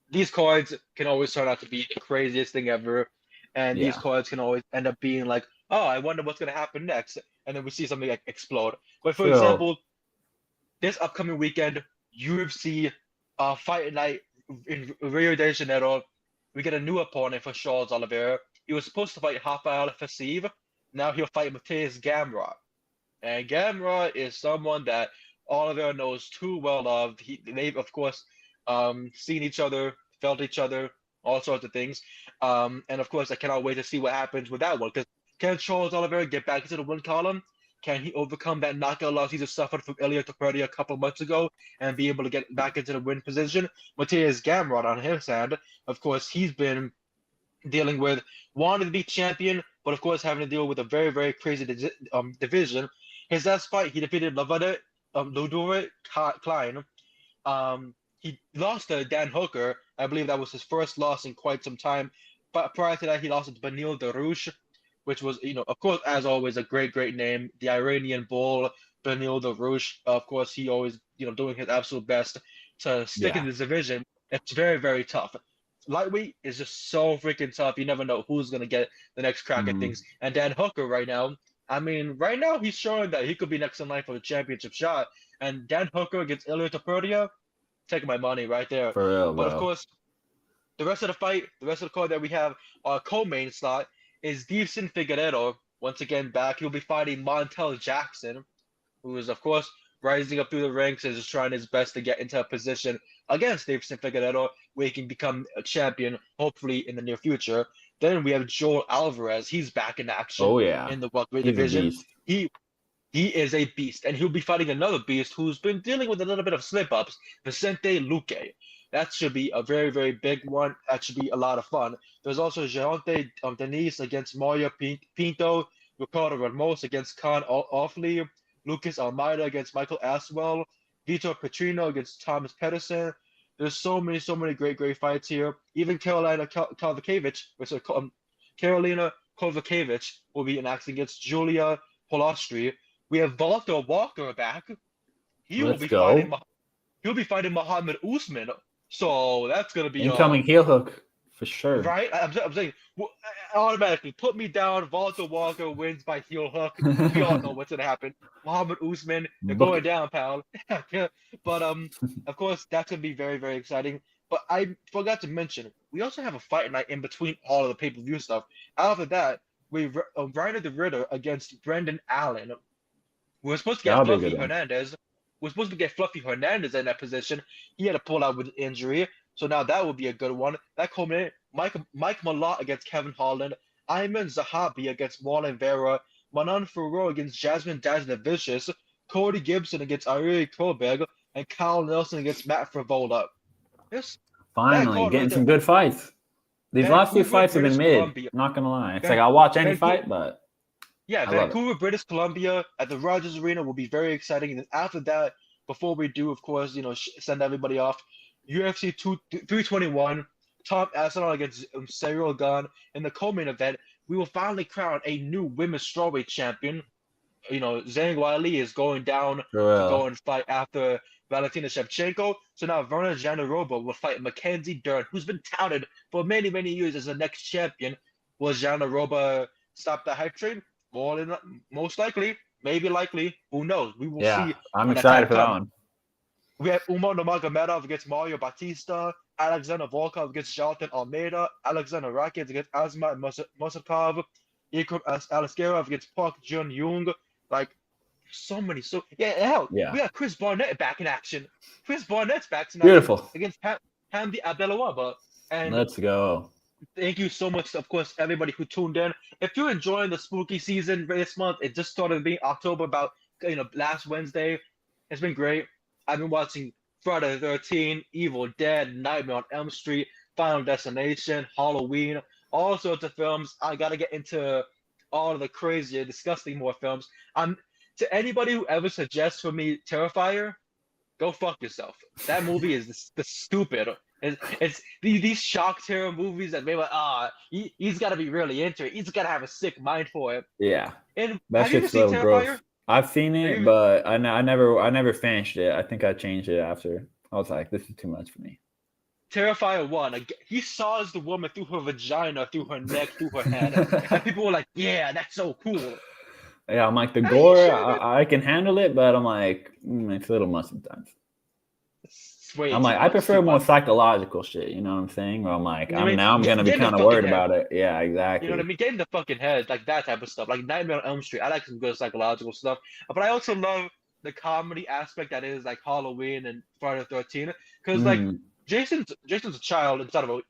these cards can always turn out to be the craziest thing ever, and these cards can always end up being like, oh, I wonder what's going to happen next, and then we see something like explode. But for example, this upcoming weekend, UFC Fight Night in Rio de Janeiro, we get a new opponent for Charles Oliveira. He was supposed to fight Rafael Fasiv. Now he'll fight Mateus Gamrot. And Gamrot is someone that Oliveira knows too well of. They've, of course, seen each other, felt each other, all sorts of things. And of course, I cannot wait to see what happens with that one. Because can Charles Oliveira get back into the win column? Can he overcome that knockout loss he just suffered from Ilia Topuria a couple months ago and be able to get back into the win position? Matthias Gamrot, on his hand, of course, he's been dealing with wanting to be champion, but of course having to deal with a very, very crazy division. His last fight, he defeated Ludovit Klein. He lost to Dan Hooker. I believe that was his first loss in quite some time. But prior to that, he lost to Benil Darush, which was, of course, as always, a great, great name. The Iranian Bull, Benil Darush. Of course, he always, doing his absolute best to stick in this division. It's very, very tough. Lightweight is just so freaking tough. You never know who's gonna get the next crack at things. And Dan Hooker right now, he's showing that he could be next in line for the championship shot. And Dan Hooker against Ilia Topuria, taking my money right there. For real, but bro. Of course, the rest of the fight, the rest of the card that we have, our co-main slot is Davison Figueiredo once again back. He'll be fighting Montel Jackson, who is of course rising up through the ranks and is trying his best to get into a position against Davison Figueiredo where he can become a champion, hopefully in the near future. Then we have Joel Alvarez. He's back in action in the welterweight division. He is a beast, and he'll be fighting another beast who's been dealing with a little bit of slip-ups, Vicente Luque. That should be a very, very big one. That should be a lot of fun. There's also Geronte Denise against Mario Pinto, Ricardo Ramos against Khan Offley, Lucas Almeida against Michael Aswell, Vitor Petrino against Thomas Pedersen. There's so many great, great fights here. Even Carolina Kovacevic will be in action against Julia Polastri. We have Walter Walker back. He'll be fighting Muhammad Usman. So that's gonna be incoming heel hook for sure. Right? I'm saying automatically put me down. Walter Walker wins by heel hook. We all know what's gonna happen. Muhammad Usman, you're going down, pal. But of course that's gonna be very, very exciting. But I forgot to mention we also have a fight night in between all of the pay-per-view stuff. After that, we Reiner the Ritter against Brendan Allen. We're supposed to get Fluffy Hernandez. We're supposed to get Fluffy Hernandez in that position. He had to pull out with an injury. So now that would be a good one. That culminated Mike Malott against Kevin Holland, Ayman Zahabi against Marlon Vera, Manon Ferro against Jasmine Vicious, Cody Gibson against Ari Koberg, and Kyle Nelson against Matt Frivola. Finally, getting some good fights. These last few fights have been mid. Not gonna lie. It's like I'll watch any fight, but yeah, Vancouver, British Columbia at the Rogers Arena will be very exciting. And then after that, before we do, of course, send everybody off, UFC 321, Tom Asanon against Cyril Gane. In the co-main event, we will finally crown a new women's strawweight champion. Zhang Weili is going down to go and fight after Valentina Shevchenko. So now Verna Jandiroba will fight Mackenzie Dern, who's been touted for many, many years as the next champion. Will Jandiroba stop the hype train? Most likely, maybe likely. Who knows? We will see. I'm excited for that one. We have Umar Nurmagomedov against Mario Batista, Alexander Volkov against Jonathan Almeida, Alexander Rakic against Asmat Musakov, Ikram Aliskerov against Park Jun Young. Like, we have Chris Barnett back in action. Chris Barnett's back tonight. Beautiful. Against Hamdi Abdelwahab. And let's go. Thank you so much, of course, everybody who tuned in. If you're enjoying the spooky season this month, it just started being October about last Wednesday. It's been great. I've been watching Friday the 13th, Evil Dead, Nightmare on Elm Street, Final Destination, Halloween, all sorts of films. I gotta get into all of the crazier, disgusting more films. To anybody who ever suggests for me Terrifier, go fuck yourself. That movie is the stupid. It's these shock terror movies that they're like, he's got to be really into it. He's got to have a sick mind for it. Yeah, and that shit's a little gross. I've seen it, but I never finished it. I think I changed it after. I was like, this is too much for me. Terrifier 1. He saws the woman through her vagina, through her neck, through her head, and people were like, "Yeah, that's so cool." Yeah, I'm like the gore. I can handle it, but I'm like, it's a little much sometimes. I'm like, I prefer more psychological shit. You know what I'm saying? Where I'm like, I'm gonna be kind of worried about it. Yeah, exactly. You know what I mean? Get in the fucking head, like that type of stuff, like Nightmare on Elm Street. I like some good psychological stuff, but I also love the comedy aspect that is like Halloween and Friday the 13th, because like Jason's a child inside of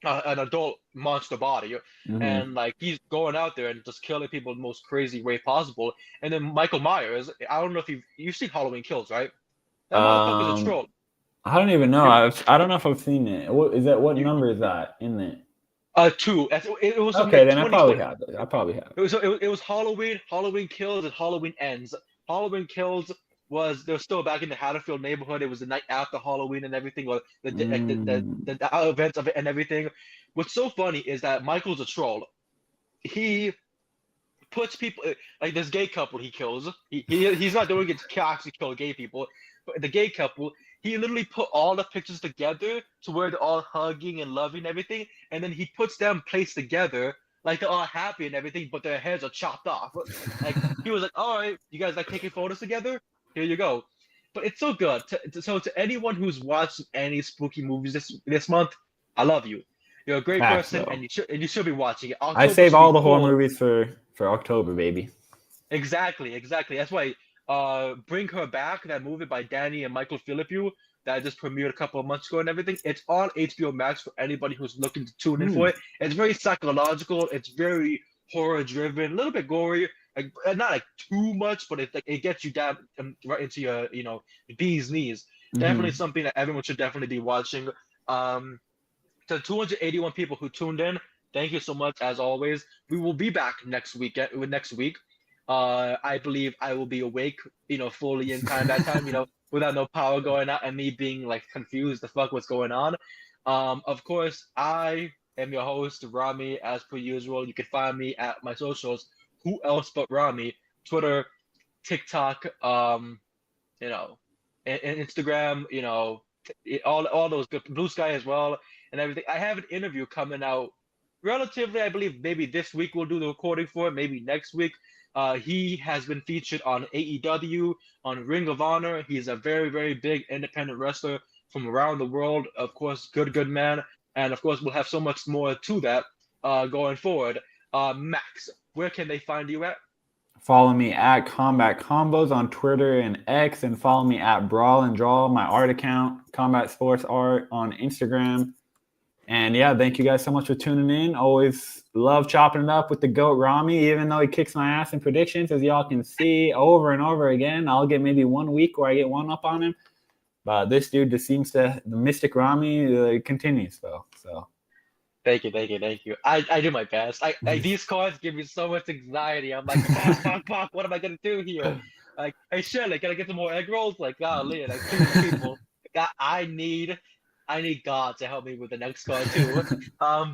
an adult monster body, Hmm. and like he's going out there and just killing people in the most crazy way possible. And then Michael Myers, I don't know if you've seen Halloween Kills, right? That motherfucker's a Um, troll. I don't even know. It, I don't know if I've seen it. What is that? What you, number is that in it? two. It was from Okay, like then I probably 2020. have it. I probably have. It was Halloween Kills, and Halloween Ends. Halloween Kills was they're still back in the Haddonfield neighborhood. It was the night after Halloween and everything, or Mm. the events of it and everything. What's so funny is that Michael's a troll. He puts people like this gay couple he kills. He's not doing it to actually kill gay people, but the gay couple he literally put all the pictures together to where they're all hugging and loving and everything, and then he puts them placed together like they're all happy and everything, but their heads are chopped off. Like he was like, "All right, you guys like taking photos together? Here you go." But it's so good. So to anyone who's watched any spooky movies this month, I love you. You're a great Facts person, though. and you should be watching it. I October save should all be the horror full. movies for October, baby. Exactly, exactly. That's why Bring Her Back, that movie by Danny and Michael Philippou that just premiered a couple of months ago and everything. It's on HBO Max for anybody who's looking to tune in Hmm. for it. It's very psychological, it's very horror driven, a little bit gory, like not like too much, but it gets you down right into your bee's knees. Definitely Hmm. something that everyone should definitely be watching. Um to 281 people who tuned in, thank you so much as always. We will be back next week. I believe I will be awake, fully in time that time, without no power going out and me being like confused the fuck what's going on. Of course, I am your host, Rami, as per usual. You can find me at my socials. Who else but Rami? Twitter, TikTok, you know, and Instagram, all those good Blue Sky as well and everything. I have an interview coming out relatively, I believe maybe this week we'll do the recording for it, maybe next week. He has been featured on AEW, on Ring of Honor. He's a very, very big independent wrestler from around the world. Of course, good man. And of course, we'll have so much more to that going forward. Max, where can they find you at? Follow me at Combat Combos on Twitter and X, and follow me at Brawl and Draw, my art account, Combat Sports Art on Instagram. And yeah, thank you guys so much for tuning in. Always love chopping it up with the GOAT Rami, even though he kicks my ass in predictions, as y'all can see over and over again. I'll get maybe 1 week where I get one up on him. But this dude just seems to, the Mystic Rami continues, though. So. Thank you, thank you, thank you. I do my best. These cards give me so much anxiety. I'm like, fuck, what am I gonna do here? Like, hey Shirley, can I get some more egg rolls? Like, golly, like please people. I need God to help me with the next card too.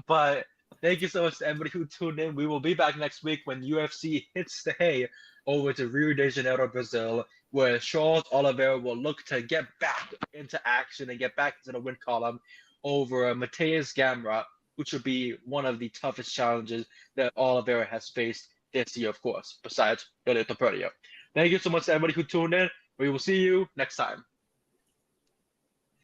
But thank you so much to everybody who tuned in. We will be back next week when UFC hits the hay over to Rio de Janeiro, Brazil, where Charles Oliveira will look to get back into action and get back into the win column over Mateus Gamrot, which would be one of the toughest challenges that Oliveira has faced this year, of course, besides Elito Pereira. Thank you so much to everybody who tuned in. We will see you next time.